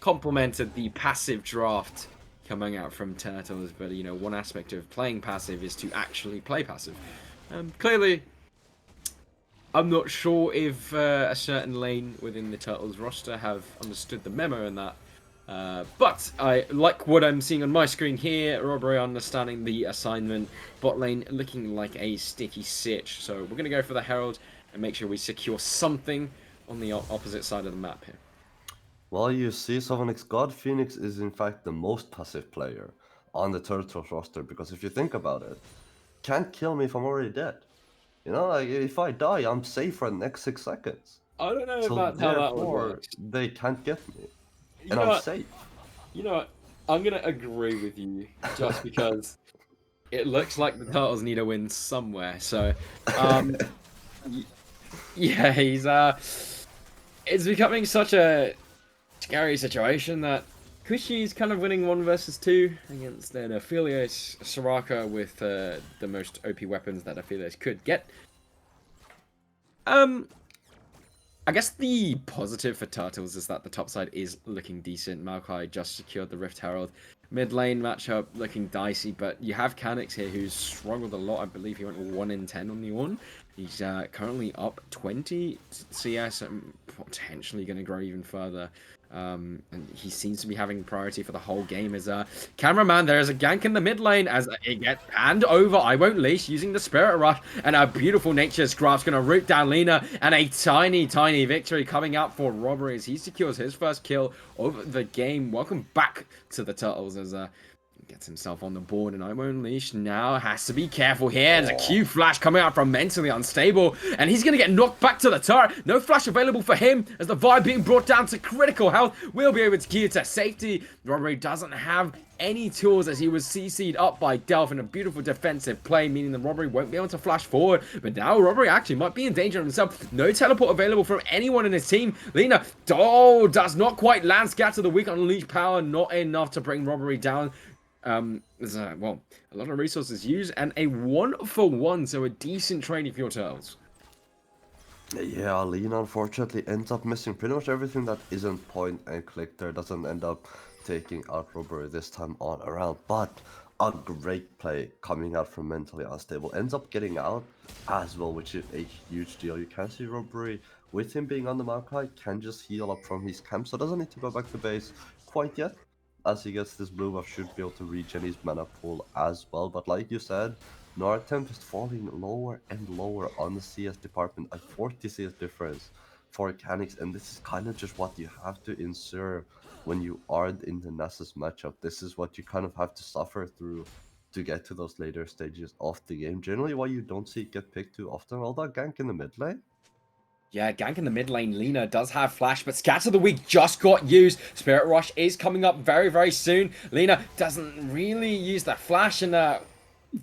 Speaker 1: complimented the passive draft coming out from Turtles, but one aspect of playing passive is to actually play passive. Clearly, I'm not sure if a certain lane within the Turtles roster have understood the memo in that. But I like what I'm seeing on my screen here. Robbery understanding the assignment. Bot lane looking like a sticky sitch. So we're going to go for the Herald and make sure we secure something on the opposite side of the map here.
Speaker 2: Well, you see, Sovanix, God Phoenix is in fact the most passive player on the Turtles roster, because if you think about it, can't kill me if I'm already dead. You know, like if I die, I'm safe for the next 6 seconds.
Speaker 1: I don't know
Speaker 2: So
Speaker 1: about how that would
Speaker 2: therefore,
Speaker 1: work.
Speaker 2: they can't get me,
Speaker 1: You
Speaker 2: and
Speaker 1: know
Speaker 2: I'm
Speaker 1: what?
Speaker 2: safe.
Speaker 1: You know what? I'm going to agree with you just because it looks like the Turtles need a win somewhere. So, yeah, it's becoming such a scary situation that Kushi's kind of winning 1 versus 2 against an Aphelios Soraka with the most OP weapons that Aphelios could get. I guess the positive for Turtles is that the top side is looking decent. Maokai just secured the Rift Herald. Mid lane matchup looking dicey, but you have Canix here who's struggled a lot. I believe he went 1-10 on the Ornn. He's currently up 20 CS and potentially going to grow even further. And he seems to be having priority for the whole game as cameraman. There is a gank in the mid lane as it gets panned over. I won't leash using the Spirit Rush, and a beautiful Nature's Grasp's going to root down Lina, and a tiny victory coming out for Robbery as he secures his first kill of the game. Welcome back to the Turtles as gets himself on the board, and I won't leash now. Has to be careful here. There's a Q flash coming out from Mentally Unstable, and he's going to get knocked back to the turret. No flash available for him as the vibe being brought down to critical health. Will be able to key to safety. Robbery doesn't have any tools as he was CC'd up by Delph in a beautiful defensive play, meaning the Robbery won't be able to flash forward. But now Robbery actually might be in danger of himself. No teleport available from anyone in his team. Lina, does not quite land. Scatter the weak unleash power, not enough to bring Robbery down. There's a lot of resources used, and a 1-for-1, so a decent trade for your Turtles.
Speaker 2: Yeah, Lina unfortunately ends up missing pretty much everything that isn't point and click there. Doesn't end up taking out Robbery this time on around, but a great play coming out from Mentally Unstable. Ends up getting out as well, which is a huge deal. You can see Robbery, with him being on the Maokai, can just heal up from his camp, so doesn't need to go back to base quite yet. As he gets this blue buff, should be able to regen his mana pool as well. But like you said, Nortemp is falling lower and lower on the CS department, a 40 CS difference for Canix, and this is kind of just what you have to ensure when you are in the Nessus matchup. This is what you kind of have to suffer through to get to those later stages of the game. Generally, why you don't see it get picked too often, all that gank in the mid lane.
Speaker 1: Yeah, gank in the mid lane. Lina does have flash, but Scatter the Weak just got used. Spirit Rush is coming up very soon. Lina doesn't really use that flash, and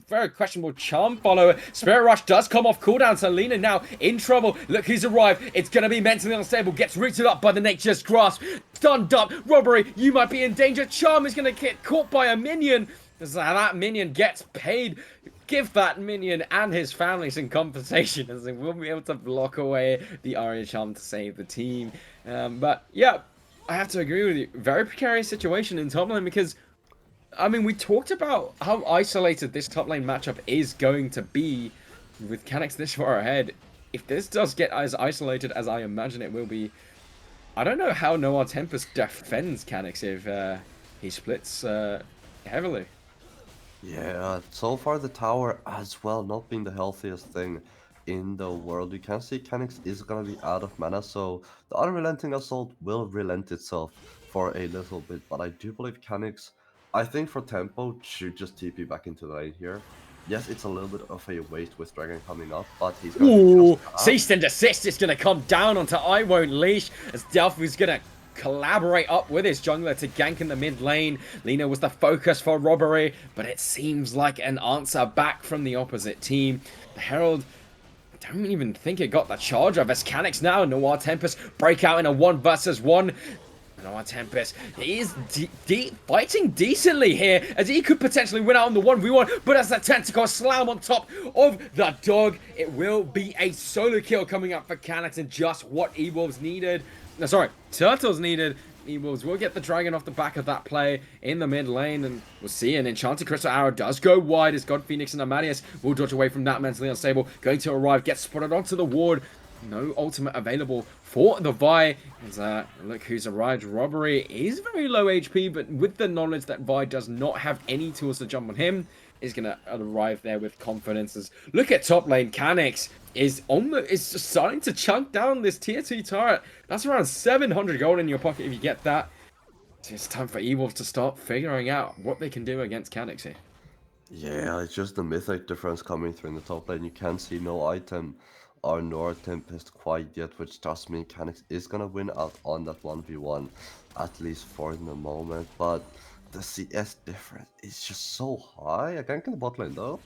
Speaker 1: very questionable charm follower. Spirit Rush does come off cooldown, so Lina now in trouble. Look who's arrived. It's going to be Mentally Unstable. Gets rooted up by the Nature's Grasp. Stunned up. Robbery, you might be in danger. Charm is going to get caught by a minion. As that minion gets paid. Give that minion and his family some compensation, as they will be able to block away the Arya Charm to save the team. But yeah, I have to agree with you. Very precarious situation in top lane because, I mean, we talked about how isolated this top lane matchup is going to be with Canix this far ahead. If this does get as isolated as I imagine it will be, I don't know how Noah Tempest defends Canix if he splits heavily.
Speaker 2: Yeah, so far the tower as well not being the healthiest thing in the world. You can see Canix is gonna be out of mana, so the Unrelenting Assault will relent itself for a little bit, but I do believe Canix, I think for tempo, should just TP back into the lane here. Yes, it's a little bit of a waste with Dragon coming up, but he's gonna
Speaker 1: Ooh,
Speaker 2: just
Speaker 1: cease and desist is gonna come down onto I Won't Leash as Delphi's gonna collaborate up with his jungler to gank in the mid lane. Lina was the focus for Robbery, but it seems like an answer back from the opposite team. The Herald, I don't even think it got the charge of as Canix now. Noir Tempest break out in a 1 versus 1. Noir Tempest is fighting decently here as he could potentially win out on the 1v1, but as the tentacle slam on top of the dog, it will be a solo kill coming up for Canix and just what E-Wolves needed. No, sorry, Turtles needed. E-Wolves will get the dragon off the back of that play in the mid lane, and we'll see an Enchanted Crystal Arrow does go wide as God Phoenix and Amadeus will dodge away from that. Mentally Unstable going to arrive, gets spotted onto the ward. No ultimate available for the Vi. As, look who's arrived. Robbery is very low HP, but with the knowledge that Vi does not have any tools to jump on him, is going to arrive there with confidence. As look at top lane. Canix is just starting to chunk down this tier 2 turret. That's around 700 gold in your pocket if you get that. It's time for E-Wolves to start figuring out what they can do against Canix here.
Speaker 2: Yeah, it's just the mythic difference coming through in the top lane. You can't see no item or Noir Tempest quite yet, which does mean Canix is gonna win out on that 1v1, at least for the moment. But the CS difference is just so high. I can't get the bot lane though.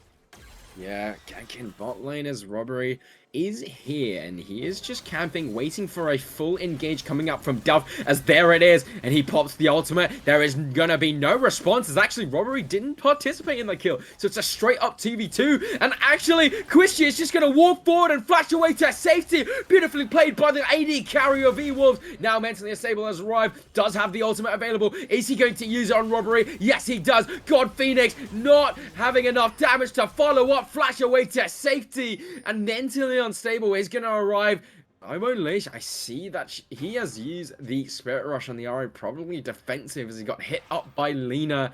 Speaker 1: Yeah, ganking bot lane as Robbery is here, and he is just camping, waiting for a full engage coming up from Delph, as there it is, and he pops the ultimate. There is gonna be no response, as actually Robbery didn't participate in the kill, so it's a straight up 2v2, and actually Quishy is just gonna walk forward and flash away to safety. Beautifully played by the AD carrier of E-Wolves. Now mentally unstable has arrived, does have the ultimate available. Is he going to use it on Robbery? Yes, he does. God Phoenix not having enough damage to follow up, flash away to safety, and mentally unstable is going to arrive. I won't leash. I see that he has used the Spirit Rush on the RO, probably defensive, as he got hit up by Lina.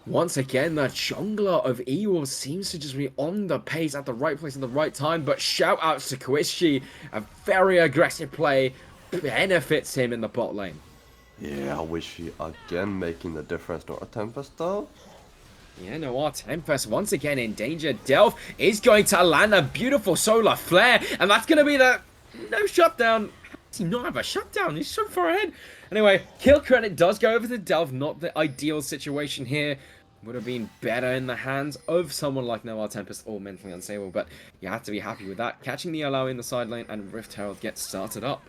Speaker 1: Once again, the jungler of E-Wolves seems to just be on the pace at the right place at the right time, but shout outs to Quishy. A very aggressive play benefits him in the bot lane.
Speaker 2: Yeah, Wishy again making the difference. No Tempest though.
Speaker 1: Yeah, Noir Tempest once again in danger. Delph is going to land a beautiful solar flare, and that's going to be the no shutdown. How does he not have a shutdown? He's so far ahead. Anyway, kill credit does go over to Delph. Not the ideal situation here. Would have been better in the hands of someone like Noir Tempest or mentally unstable, but you have to be happy with that. Catching the allow in the side lane, and Rift Herald gets started up.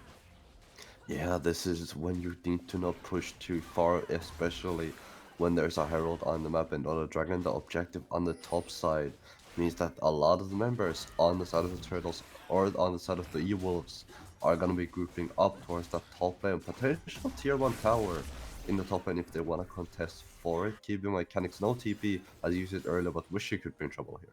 Speaker 2: Yeah, this is when you need to not push too far, especially when there's a Herald on the map and not a Dragon. The objective on the top side means that a lot of the members on the side of the Turtles or on the side of the E-Wolves are going to be grouping up towards that top lane, potential tier 1 tower in the top lane if they want to contest for it. Keeping mechanics no TP, as you said earlier, but Wishy could be in trouble here.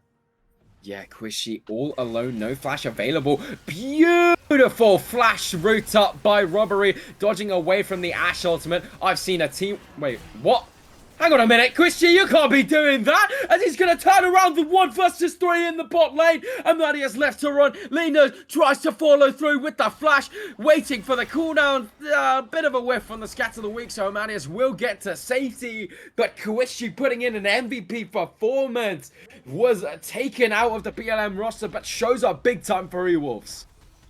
Speaker 1: Yeah, Quishy all alone, no flash available. Beautiful flash route up by Robbery, dodging away from the Ashe ultimate. I've seen a team... Wait, what? Hang on a minute, Quishy, you can't be doing that! And he's going to turn around the 1 versus 3 in the bot lane. And that he has left to run. Lina tries to follow through with the flash, waiting for the cooldown. A bit of a whiff on the scatter of the week, so Amadeus will get to safety. But Quishy putting in an MVP performance was taken out of the BLM roster, but shows up big time for E-Wolves.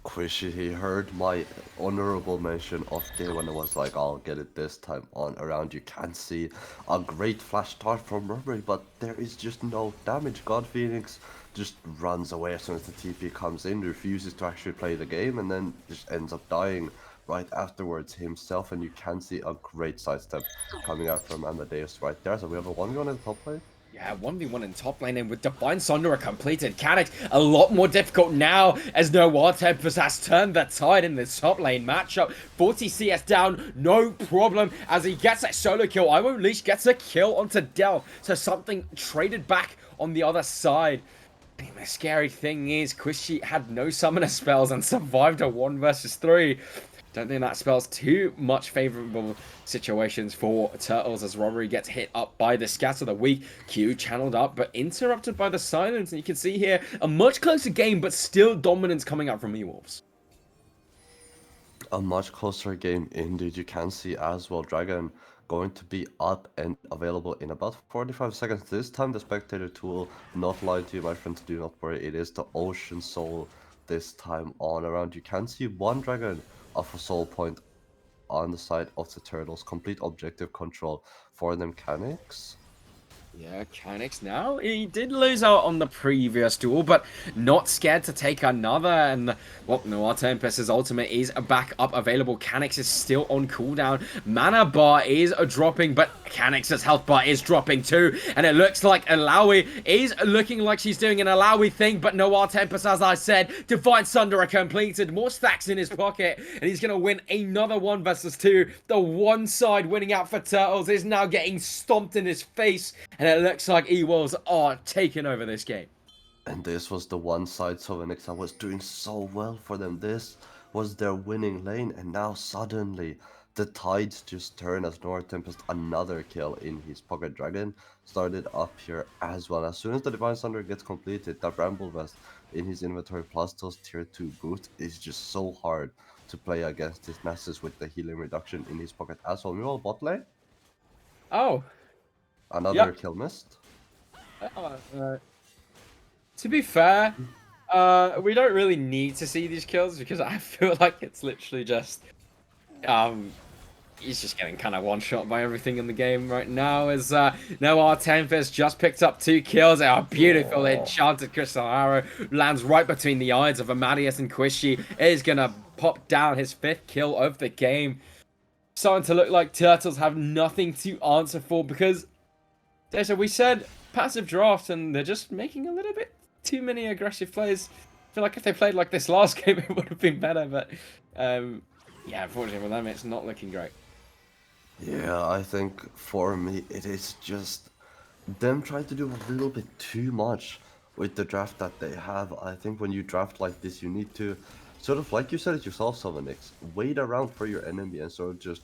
Speaker 2: Quishy, he heard my honorable mention of day when it was like, I'll get it this time on around. You can see a great flash start from Robbery, but there is just no damage. God Phoenix just runs away as soon as the TP comes in, refuses to actually play the game, and then just ends up dying right afterwards himself. And you can see a great sidestep coming out from Amadeus right there. So we have a 1v1 in the top lane.
Speaker 1: Yeah, 1v1 in top lane, and with Divine Sunderer completed, Canucks a lot more difficult now as Noir Tempest has turned the tide in this top lane matchup. 40 CS down, no problem, as he gets a solo kill. I Won't Leash gets a kill onto Delph, so something traded back on the other side. The scary thing is, Quishy had no summoner spells and survived a 1 versus 3. Don't think that spells too much favorable situations for Turtles as Robbery gets hit up by the Scatter of the Weak. Q channeled up, but interrupted by the silence. And you can see here a much closer game, but still dominance coming out from E-Wolves.
Speaker 2: A much closer game indeed. You can see as well Dragon going to be up and available in about 45 seconds. This time the spectator tool, not lying to you my friends, do not worry, it is the Ocean Soul this time on around. You can see one Dragon of a soul point on the side of the Turtles. Complete objective control for them mechanics.
Speaker 1: Yeah, Canucks now. He did lose out on the previous duel, but not scared to take another. And, well, Noir Tempest's ultimate is back up available. Canucks is still on cooldown. Mana bar is dropping, but Canucks' health bar is dropping too. And it looks like Alawi is looking like she's doing an Alawi thing, but Noir Tempest, as I said, Divine Sunderer completed. More stacks in his pocket, and he's going to win another 1 versus 2. The one side winning out for Turtles is now getting stomped in his face. And it looks like E-Wolves are taking over this game.
Speaker 2: And this was the one side Sovinixa was doing so well for them. This was their winning lane, and now suddenly the tides just turn as Noir Tempest, another kill in his Pocket Dragon, started up here as well. As soon as the Divine Thunder gets completed, that Bramble Vest in his inventory plus those tier 2 boots is just so hard to play against his Nessus with the healing reduction in his pocket as well. Meanwhile, bot lane.
Speaker 1: Oh.
Speaker 2: Another kill missed.
Speaker 1: To be fair, we don't really need to see these kills because I feel like it's literally just he's just getting kind of one-shot by everything in the game right now. As Noah Tempest just picked up 2 kills. A beautiful enchanted crystal arrow lands right between the eyes of Amadeus, and Quishy is gonna pop down his 5th kill of the game. Starting to look like Turtles have nothing to answer for, because so we said passive draft, and they're just making a little bit too many aggressive plays. I feel like if they played like this last game, it would have been better, but yeah, unfortunately for them, it's not looking great.
Speaker 2: Yeah, I think for me it is just them trying to do a little bit too much with the draft that they have. I think when you draft like this, you need to sort of, like you said it yourself, Summonix, wait around for your enemy and sort of just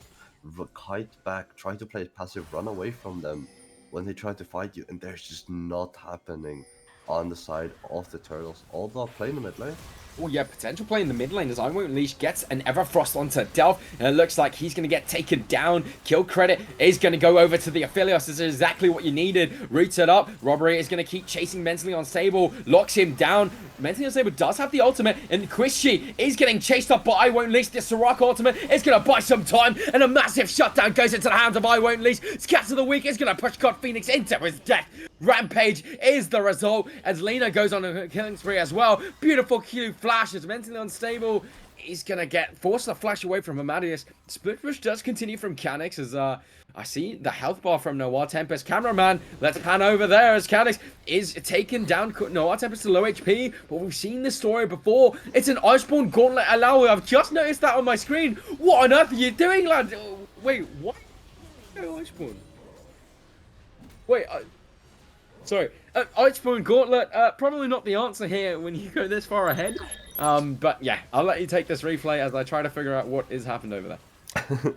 Speaker 2: kite back, try to play passive, run away from them when they try to fight you, and there's just not happening on the side of the Turtles. Although playing the mid lane.
Speaker 1: Oh yeah, potential play in the mid lane as I Won't Leash gets an Everfrost onto Delph, and it looks like he's going to get taken down. Kill credit is going to go over to the Aphelios. This is exactly what you needed. Roots it up. Robbery is going to keep chasing Mentally Unstable, locks him down. Mentally Unstable does have the ultimate, and Quishy is getting chased up by I Won't Leash. The Soraka ultimate is going to buy some time, and a massive shutdown goes into the hands of I Won't Leash. Scat of the Week is going to push God Phoenix into his death. Rampage is the result, as Lena goes on a killing spree as well. Beautiful Q flash is Mentally Unstable. He's gonna get forced to flash away from Amadeus. Split push does continue from Canix, as I see the health bar from Noir Tempest. Cameraman, let's pan over there as Canix is taken down. Noir Tempest to low HP, but we've seen this story before. It's an Iceborne Gauntlet Allow. I've just noticed that on my screen. What on earth are you doing, lad? Wait, what? Iceborne. Wait, sorry, Iceborne Gauntlet, probably not the answer here when you go this far ahead. But yeah, I'll let you take this replay as I try to figure out what has happened over there.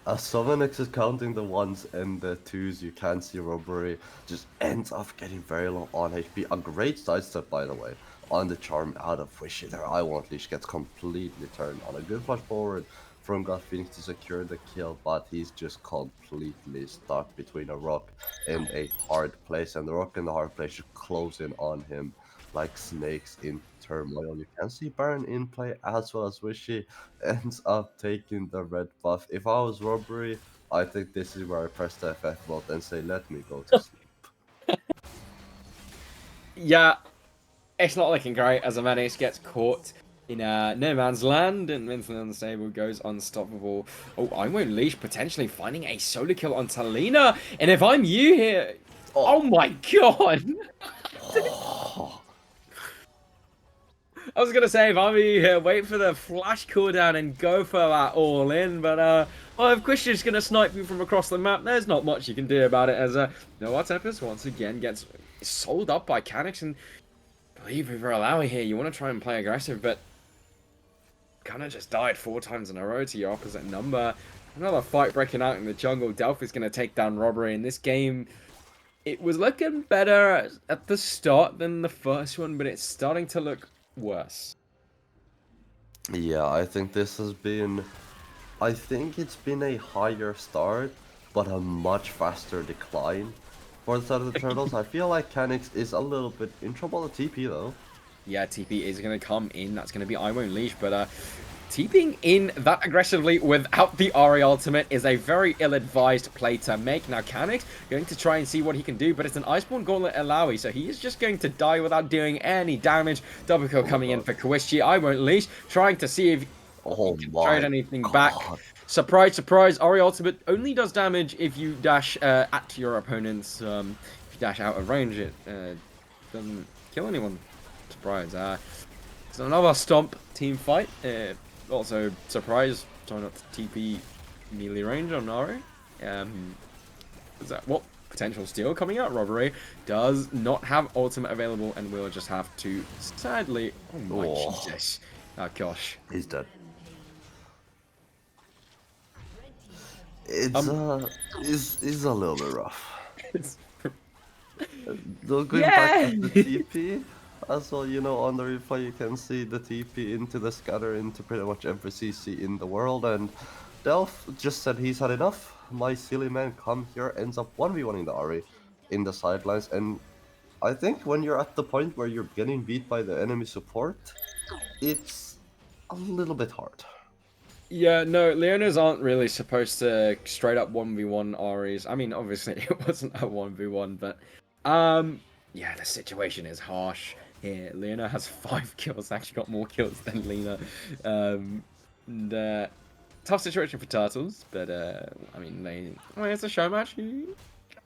Speaker 2: As Summonix is counting the 1s and the 2s, you can see Robbery just ends up getting very low on HP. A great sidestep, by the way, on the charm out of Wishy there. I Won't Leash gets completely turned on. A good flash forward from God Phoenix to secure the kill, but he's just completely stuck between a rock and a hard place, and the rock and the hard place should close in on him like snakes in turmoil. You can see Baron in play as well as Wishy ends up taking the red buff. If I was Robbery, I think this is where I press the FF button and say, let me go to sleep.
Speaker 1: Yeah, it's not looking great as Amadeus gets caught in no man's land, and Mentally Unstable goes unstoppable. Oh, I Won't Leash potentially finding a solo kill on Talina, and if I'm you here, oh my god. I was gonna say, if I'm you here, wait for the flash cooldown and go for that all in, but well, if Christian's gonna snipe you from across the map, there's not much you can do about it, as Noah Tempest once again gets sold up by Canix, and believe we were allowing here. You want to try and play aggressive, but kind of just died 4 times in a row to your opposite number. Another fight breaking out in the jungle. Delph is going to take down Robbery in this game. It was looking better at the start than the first one, but it's starting to look worse.
Speaker 2: Yeah, I think this has been... I think it's been a higher start, but a much faster decline for the side of the Turtles. I feel like Canix is a little bit in trouble at TP, though.
Speaker 1: Yeah, TP is going to come in. That's going to be I Won't Leash, but TPing in that aggressively without the Ari ultimate is a very ill-advised play to make. Now, Canix going to try and see what he can do, but it's an Iceborne Gauntlet Alawi, so he is just going to die without doing any damage. Double kill coming in for Koichi. I Won't Leash, trying to see if he can trade anything back. Surprise, surprise, Ari ultimate only does damage if you dash at your opponents. If you dash out of range, it doesn't kill anyone. Surprise. It's another stomp team fight. Also, surprise, trying not to TP melee range on Ari. Is that what? Potential steal coming out. Robbery does not have ultimate available, and will just have to sadly. Oh my Jesus. Oh gosh.
Speaker 2: He's dead. It's a little bit rough. Going back to the TP, as well, you know, on the replay you can see the TP into the scatter into pretty much every CC in the world, and Delph just said he's had enough. My silly man come here, ends up 1v1ing the Ari in the sidelines, and I think when you're at the point where you're getting beat by the enemy support, it's a little bit hard.
Speaker 1: Yeah, no, Leonas aren't really supposed to straight up 1v1 Aries. I mean, obviously it wasn't a 1v1, but yeah, the situation is harsh here. Leona has 5 kills, actually got more kills than Lena. And, tough situation for Turtles, but I mean, it's a show match. You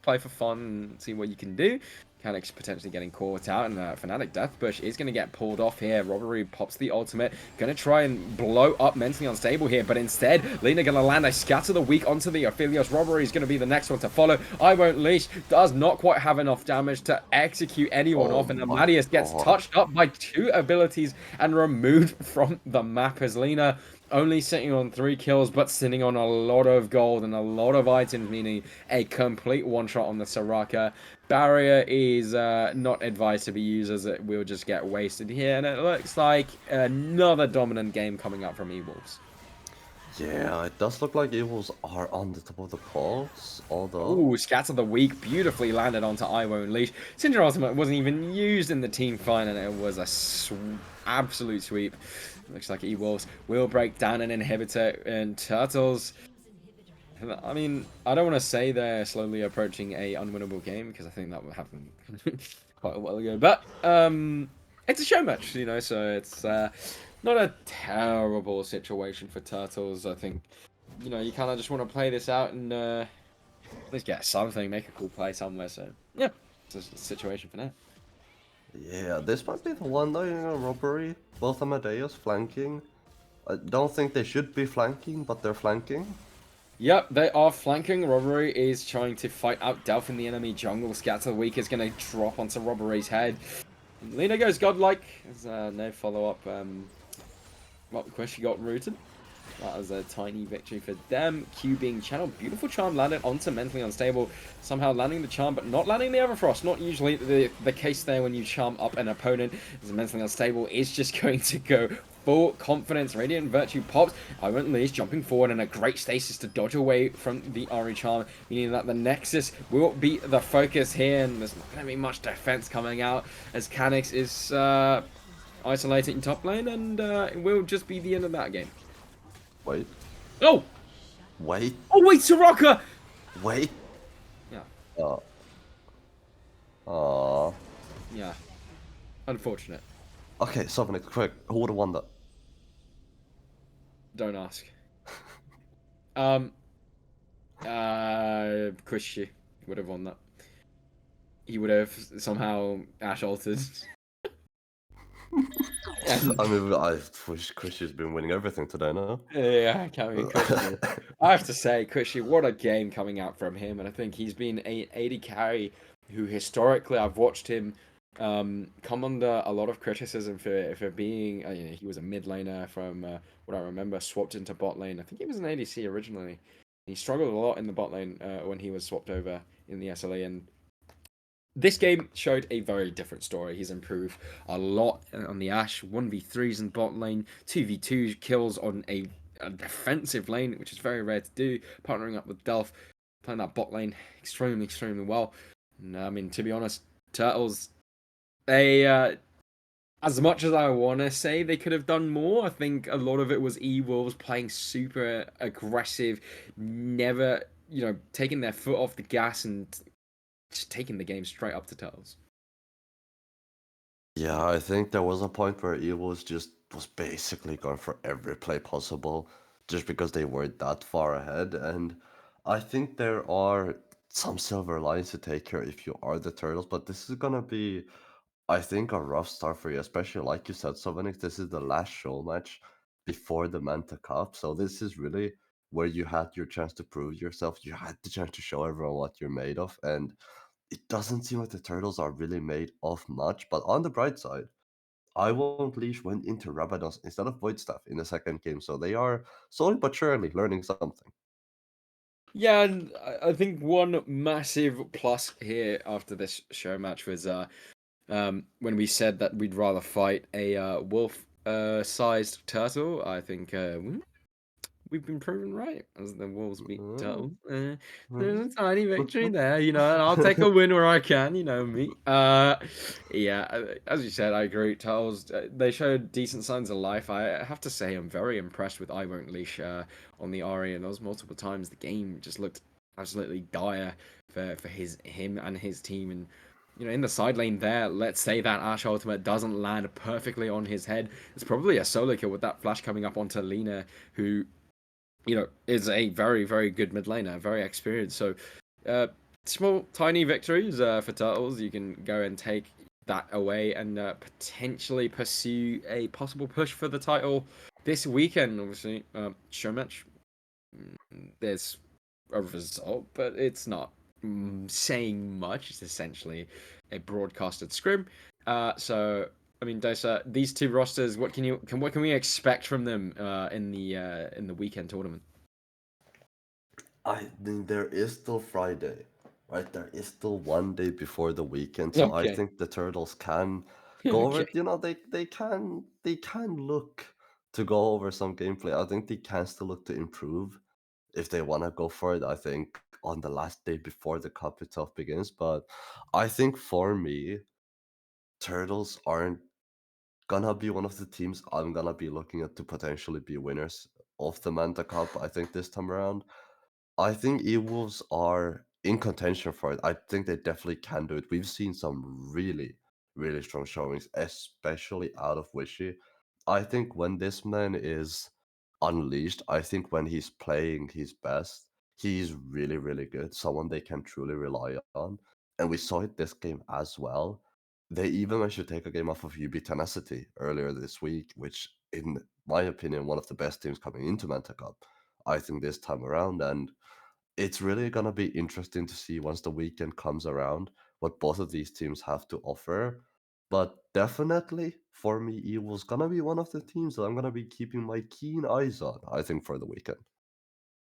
Speaker 1: play for fun and see what you can do. Canucks potentially getting caught out, and Fnatic Deathbush is going to get pulled off here. Robbery pops the ultimate, going to try and blow up Mentally Unstable here, but instead, Lena going to land a Scatter the Weak onto the Aphelios. Robbery is going to be the next one to follow. I Won't Leash does not quite have enough damage to execute anyone
Speaker 2: Oh
Speaker 1: off, and
Speaker 2: my
Speaker 1: Amadeus gets
Speaker 2: god.
Speaker 1: touched up by 2 abilities and removed from the map as Lena only sitting on 3 kills, but sitting on a lot of gold and a lot of items, meaning a complete one-shot on the Soraka. Barrier is not advised to be used, as it will just get wasted here, and it looks like another dominant game coming up from E-Wolves.
Speaker 2: Yeah, it does look like Evils are on the top of the polls, although...
Speaker 1: Ooh, Scatter the Weak beautifully landed onto I Won't Leash. Syndra Ultimate wasn't even used in the team fight, and it was a absolute sweep. Looks like E-Wolves will break down an inhibitor, and Turtles... I mean, I don't want to say they're slowly approaching a unwinnable game, because I think that would happen quite a while ago. But it's a show match, you know, so it's not a terrible situation for Turtles. I think, you know, you kind of just want to play this out and at least get something, make a cool play somewhere. So yeah, it's a situation for now.
Speaker 2: Yeah, this might be the one though, you know, Robbery. Both Amadeus flanking. I don't think they should be flanking, but they're flanking.
Speaker 1: Yep, they are flanking. Robbery is trying to fight out Delph in the enemy jungle. Scatter the Weak is going to drop onto Robbery's head. And Lena goes godlike. There's no follow-up. Well, Quishy got rooted. That was a tiny victory for them. Q being channeled. Beautiful charm landed onto Mentally Unstable. Somehow landing the charm, but not landing the Everfrost. Not usually the case there when you charm up an opponent. As Mentally Unstable is just going to go full confidence. Radiant Virtue pops. I Won't Leash jumping forward and a great stasis to dodge away from the Ari charm, meaning that the Nexus will be the focus here, and there's not going to be much defense coming out as Canix is isolated in top lane, and it will just be the end of that game.
Speaker 2: Wait.
Speaker 1: Oh!
Speaker 2: Wait.
Speaker 1: Oh, wait, Soraka!
Speaker 2: Wait.
Speaker 1: Yeah. Yeah. Unfortunate.
Speaker 2: Okay, Sovnik, quick. Who would have won that?
Speaker 1: Don't ask. Quishy would have won that. He would have somehow Ash altered.
Speaker 2: I mean, I wish Chrissy's been winning everything today, no?
Speaker 1: Yeah, coming Quishy. I have to say, Quishy, what a game coming out from him, and I think he's been a AD carry who historically I've watched him come under a lot of criticism for being, you know, he was a mid laner from what I remember, swapped into bot lane. I think he was an ADC originally. He struggled a lot in the bot lane when he was swapped over in the SLA, and this game showed a very different story. He's improved a lot on the Ashe, 1v3s in bot lane, 2v2 kills on a defensive lane, which is very rare to do, partnering up with Delph, playing that bot lane extremely, extremely well. And, I mean, to be honest, Turtles, they, as much as I want to say they could have done more, I think a lot of it was E-Wolves playing super aggressive, never, you know, taking their foot off the gas and just taking the game straight up to Turtles.
Speaker 2: Yeah, I think there was a point where Evils just was basically going for every play possible, just because they were that far ahead. And I think there are some silver lines to take here if you are the Turtles, but this is gonna be, I think, a rough start for you, especially like you said, Sovanik, this is the last show match before the Manta Cup. So this is really where you had your chance to prove yourself. You had the chance to show everyone what you're made of. And it doesn't seem like the Turtles are really made of much. But on the bright side, I Won't Leash went into Rabadon's instead of Void Staff in the second game. So they are slowly but surely learning something.
Speaker 1: Yeah, and I think one massive plus here after this show match was when we said that we'd rather fight a wolf sized turtle. I think we've been proven right as the Wolves beat
Speaker 2: Mm,
Speaker 1: Turtles. There's a
Speaker 2: mm.
Speaker 1: tiny victory there, and I'll take a win where I can, me. Yeah, as you said, I agree. Turtles, they showed decent signs of life. I have to say, I'm very impressed with I Won't Leash on the Ari, and those multiple times the game just looked absolutely dire for him and his team. And in the side lane there, let's say that Ash ultimate doesn't land perfectly on his head. It's probably a solo kill with that flash coming up onto Lina, who is a very, very good mid laner, very experienced. So, small, tiny victories for Turtles. You can go and take that away and potentially pursue a possible push for the title this weekend. Obviously, Showmatch, there's a result, but it's not saying much. It's essentially a broadcasted scrim. So I mean, Dosa, these two rosters, what can we expect from them in the weekend tournament?
Speaker 2: I think there is still Friday, right? There is still one day before the weekend, so I
Speaker 1: Okay.
Speaker 2: think the Turtles can go over
Speaker 1: Okay.
Speaker 2: it. They can look to go over some gameplay. I think they can still look to improve if they want to go for it. I think on the last day before the cup itself begins, but I think for me, Turtles aren't gonna be one of the teams I'm gonna be looking at to potentially be winners of the Manta Cup. I think this time around. I think E-Wolves are in contention for it. I think they definitely can do it. We've seen some really, really strong showings, especially out of Wishy. I think when this man is unleashed, I think when he's playing his best, he's really, really good. Someone they can truly rely on. And we saw it this game as well. They even managed to take a game off of UB Tenacity earlier this week, which, in my opinion, one of the best teams coming into Manta Cup. I think this time around, and it's really gonna be interesting to see once the weekend comes around what both of these teams have to offer. But definitely for me, Evil's gonna be one of the teams that I'm gonna be keeping my keen eyes on, I think, for the weekend.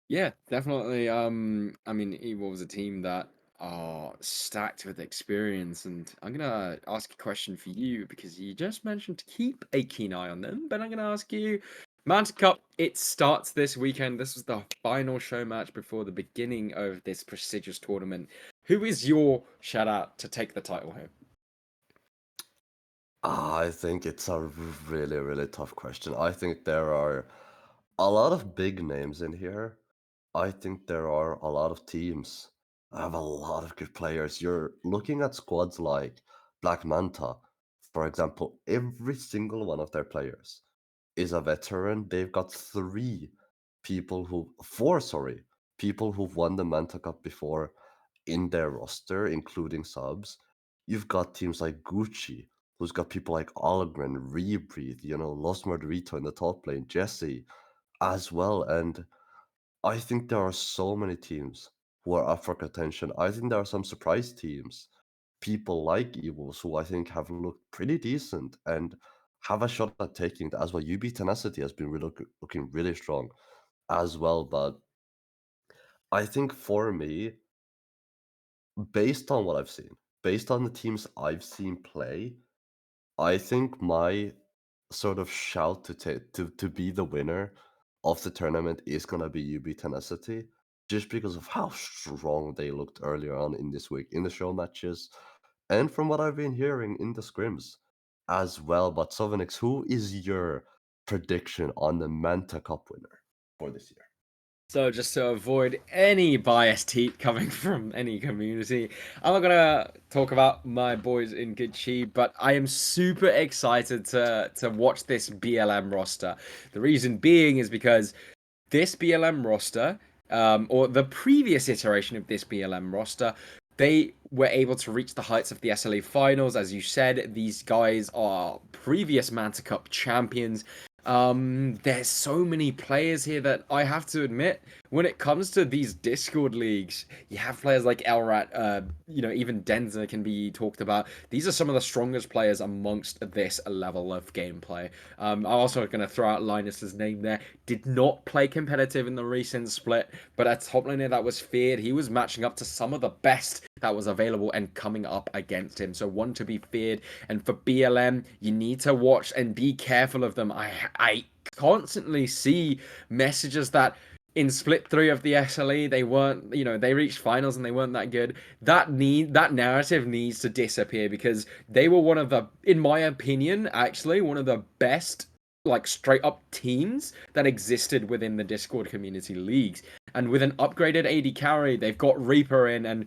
Speaker 1: Yeah, definitely. I mean, Evo was a team that are stacked with experience, and I'm gonna ask a question for you because you just mentioned to keep a keen eye on them. But I'm gonna ask you, Manta Cup. It starts this weekend. This is the final show match before the beginning of this prestigious tournament. Who is your shout out to take the title here?
Speaker 2: I think it's a really, really tough question. I think there are a lot of big names in here. I think there are a lot of teams. I have a lot of good players. You're looking at squads like Black Manta, for example. Every single one of their players is a veteran. They've got four, sorry, people who've won the Manta Cup before in their roster, including subs. You've got teams like Gucci, who's got people like Algren, Rebreathe, Los Mordorito in the top lane, Jesse as well. And I think there are so many teams who are up for contention. I think there are some surprise teams, people like Evils, who I think have looked pretty decent and have a shot at taking it as well. UB Tenacity has been looking really strong as well. But I think for me, based on what I've seen, based on the teams I've seen play, I think my sort of shout to be the winner of the tournament is gonna be UB Tenacity, just because of how strong they looked earlier on in this week in the show matches, and from what I've been hearing in the scrims as well. But Sovanix, who is your prediction on the Manta Cup winner for this year?
Speaker 1: So just to avoid any biased heat coming from any community, I'm not gonna talk about my boys in Gucci, but I am super excited to watch this BLM roster. The reason being is because this BLM roster, or the previous iteration of this BLM roster, they were able to reach the heights of the SLA finals. As you said, these guys are previous Manta Cup champions. There's so many players here that I have to admit, when it comes to these Discord leagues, you have players like Elrat, even Denza can be talked about. These are some of the strongest players amongst this level of gameplay. I'm also going to throw out Linus's name there. Did not play competitive in the recent split, but a top laner that was feared. He was matching up to some of the best that was available and coming up against him. So one to be feared. And for BLM, you need to watch and be careful of them. I constantly see messages that in split 3 of the SLE they weren't, they reached finals and they weren't that good. That narrative needs to disappear, because they were one of the, in my opinion, actually one of the best like straight up teams that existed within the Discord community leagues. And with an upgraded AD carry, they've got Reaper in, and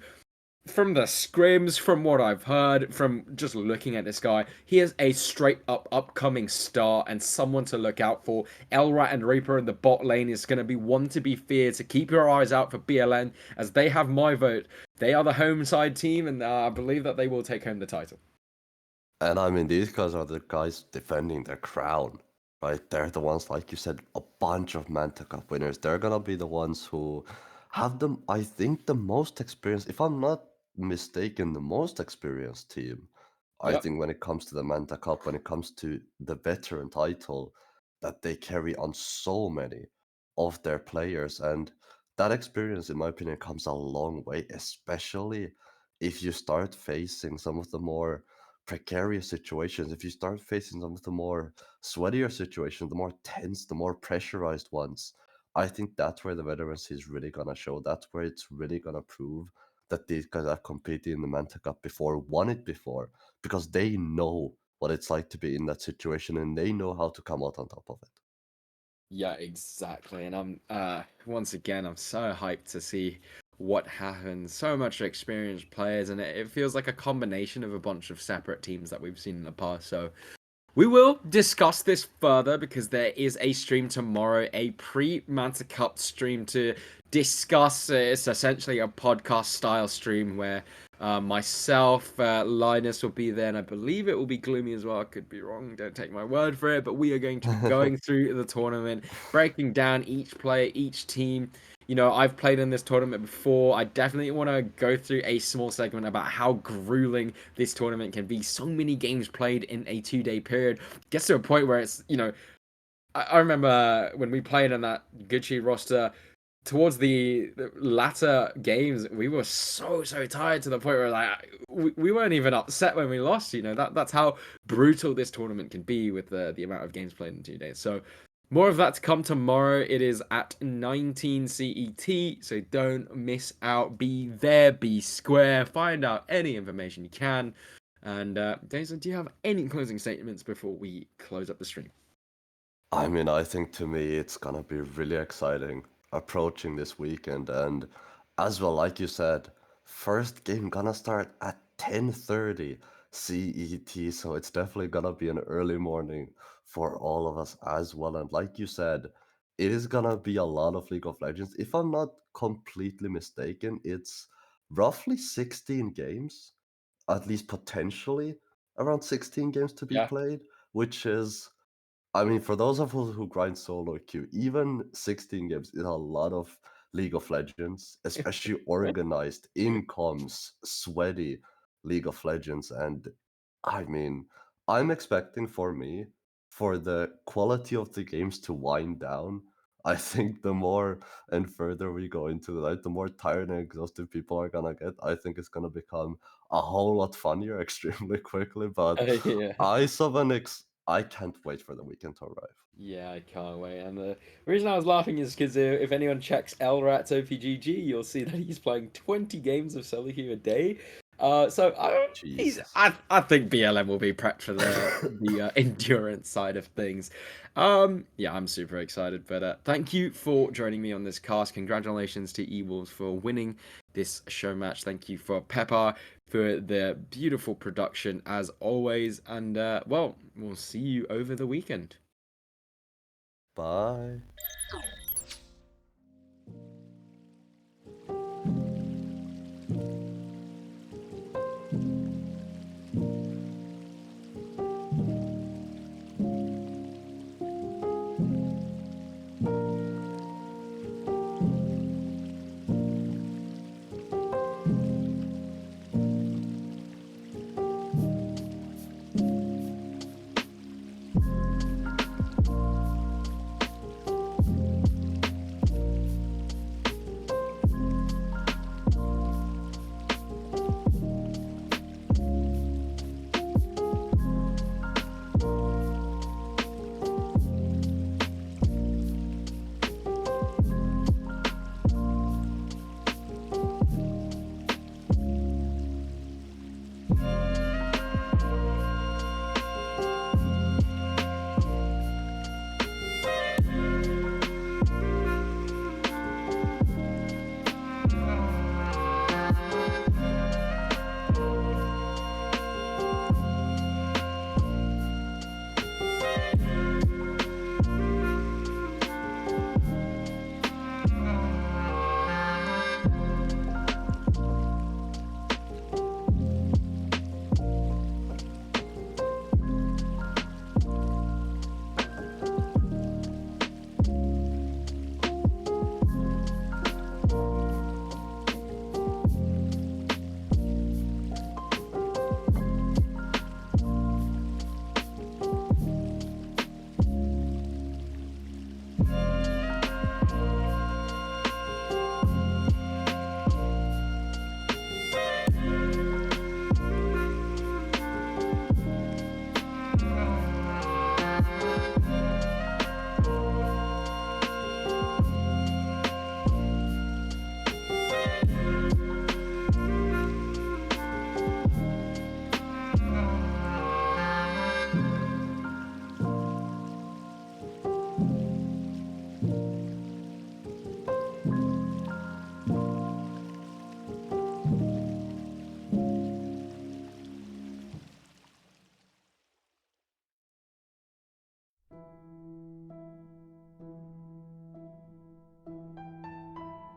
Speaker 1: from the scrims, from what I've heard, from just looking at this guy, he is a straight up upcoming star and someone to look out for. Elrat and Reaper in the bot lane is going to be one to be feared. To keep your eyes out for BLN, as they have my vote. They are the home side team, and I believe that they will take home the title.
Speaker 2: And I mean, these guys are the guys defending their crown, right? They're the ones, like you said, a bunch of Manta Cup winners. They're gonna be the ones who have them, I think, the most experienced, if I'm not mistaken, the most experienced team. I
Speaker 1: Yep.
Speaker 2: think when it comes to the Manta Cup, when it comes to the veteran title, that they carry on so many of their players. And that experience, in my opinion, comes a long way, especially if you start facing some of the more precarious situations, if you start facing some of the more sweatier situations, the more tense, the more pressurized ones, I think that's where the veterancy is really gonna show. That's where it's really gonna prove that these guys have competed in the Manta Cup before, won it before, because they know what it's like to be in that situation and they know how to come out on top of it.
Speaker 1: Yeah, exactly. And I'm once again, I'm so hyped to see what happens. So much experienced players, and it feels like a combination of a bunch of separate teams that we've seen in the past. So we will discuss this further, because there is a stream tomorrow, a pre-Manta Cup stream to discuss. It's essentially a podcast style stream where myself, Linus will be there, and I believe it will be Gloomy as well. I could be wrong, don't take my word for it, but we are going to be going through the tournament, breaking down each player, each team. I've played in this tournament before. I definitely want to go through a small segment about how grueling this tournament can be. So many games played in a 2-day period. Gets to a point where it's, I remember when we played on that Gucci roster, towards the latter games, we were so tired, to the point where like we weren't even upset when we lost. That's how brutal this tournament can be with the amount of games played in 2 days. So more of that to come tomorrow. It is at 19 CET, so don't miss out. Be there, be square, find out any information you can. And Jason, do you have any closing statements before we close up the stream?
Speaker 2: I mean, I think to me it's gonna be really exciting approaching this weekend, and as well, like you said, first game gonna start at 10:30 CET, so it's definitely gonna be an early morning for all of us as well. And like you said, it is gonna be a lot of League of Legends. If I'm not completely mistaken, it's roughly 16 games, at least potentially around 16 games to be
Speaker 1: Yeah.
Speaker 2: played, which is, I mean, for those of us who grind solo queue, even 16 games is a lot of League of Legends, especially organized, in comms, sweaty League of Legends. And I mean, I'm expecting for me, for the quality of the games to wind down. I think the more and further we go into the night, the more tired and exhausted people are gonna get. I think it's gonna become a whole lot funnier extremely quickly. But
Speaker 1: Yeah.
Speaker 2: I can't wait for the weekend to arrive.
Speaker 1: Yeah, I can't wait. And the reason I was laughing is because if anyone checks Elrat's OPGG, you'll see that he's playing 20 games of solo queue a day. So
Speaker 2: Jesus.
Speaker 1: I think BLM will be prepped for the endurance side of things. Yeah, I'm super excited. But thank you for joining me on this cast. Congratulations to E-Wolves for winning this show match. Thank you for Pepper for the beautiful production as always. And well, we'll see you over the weekend.
Speaker 2: Bye.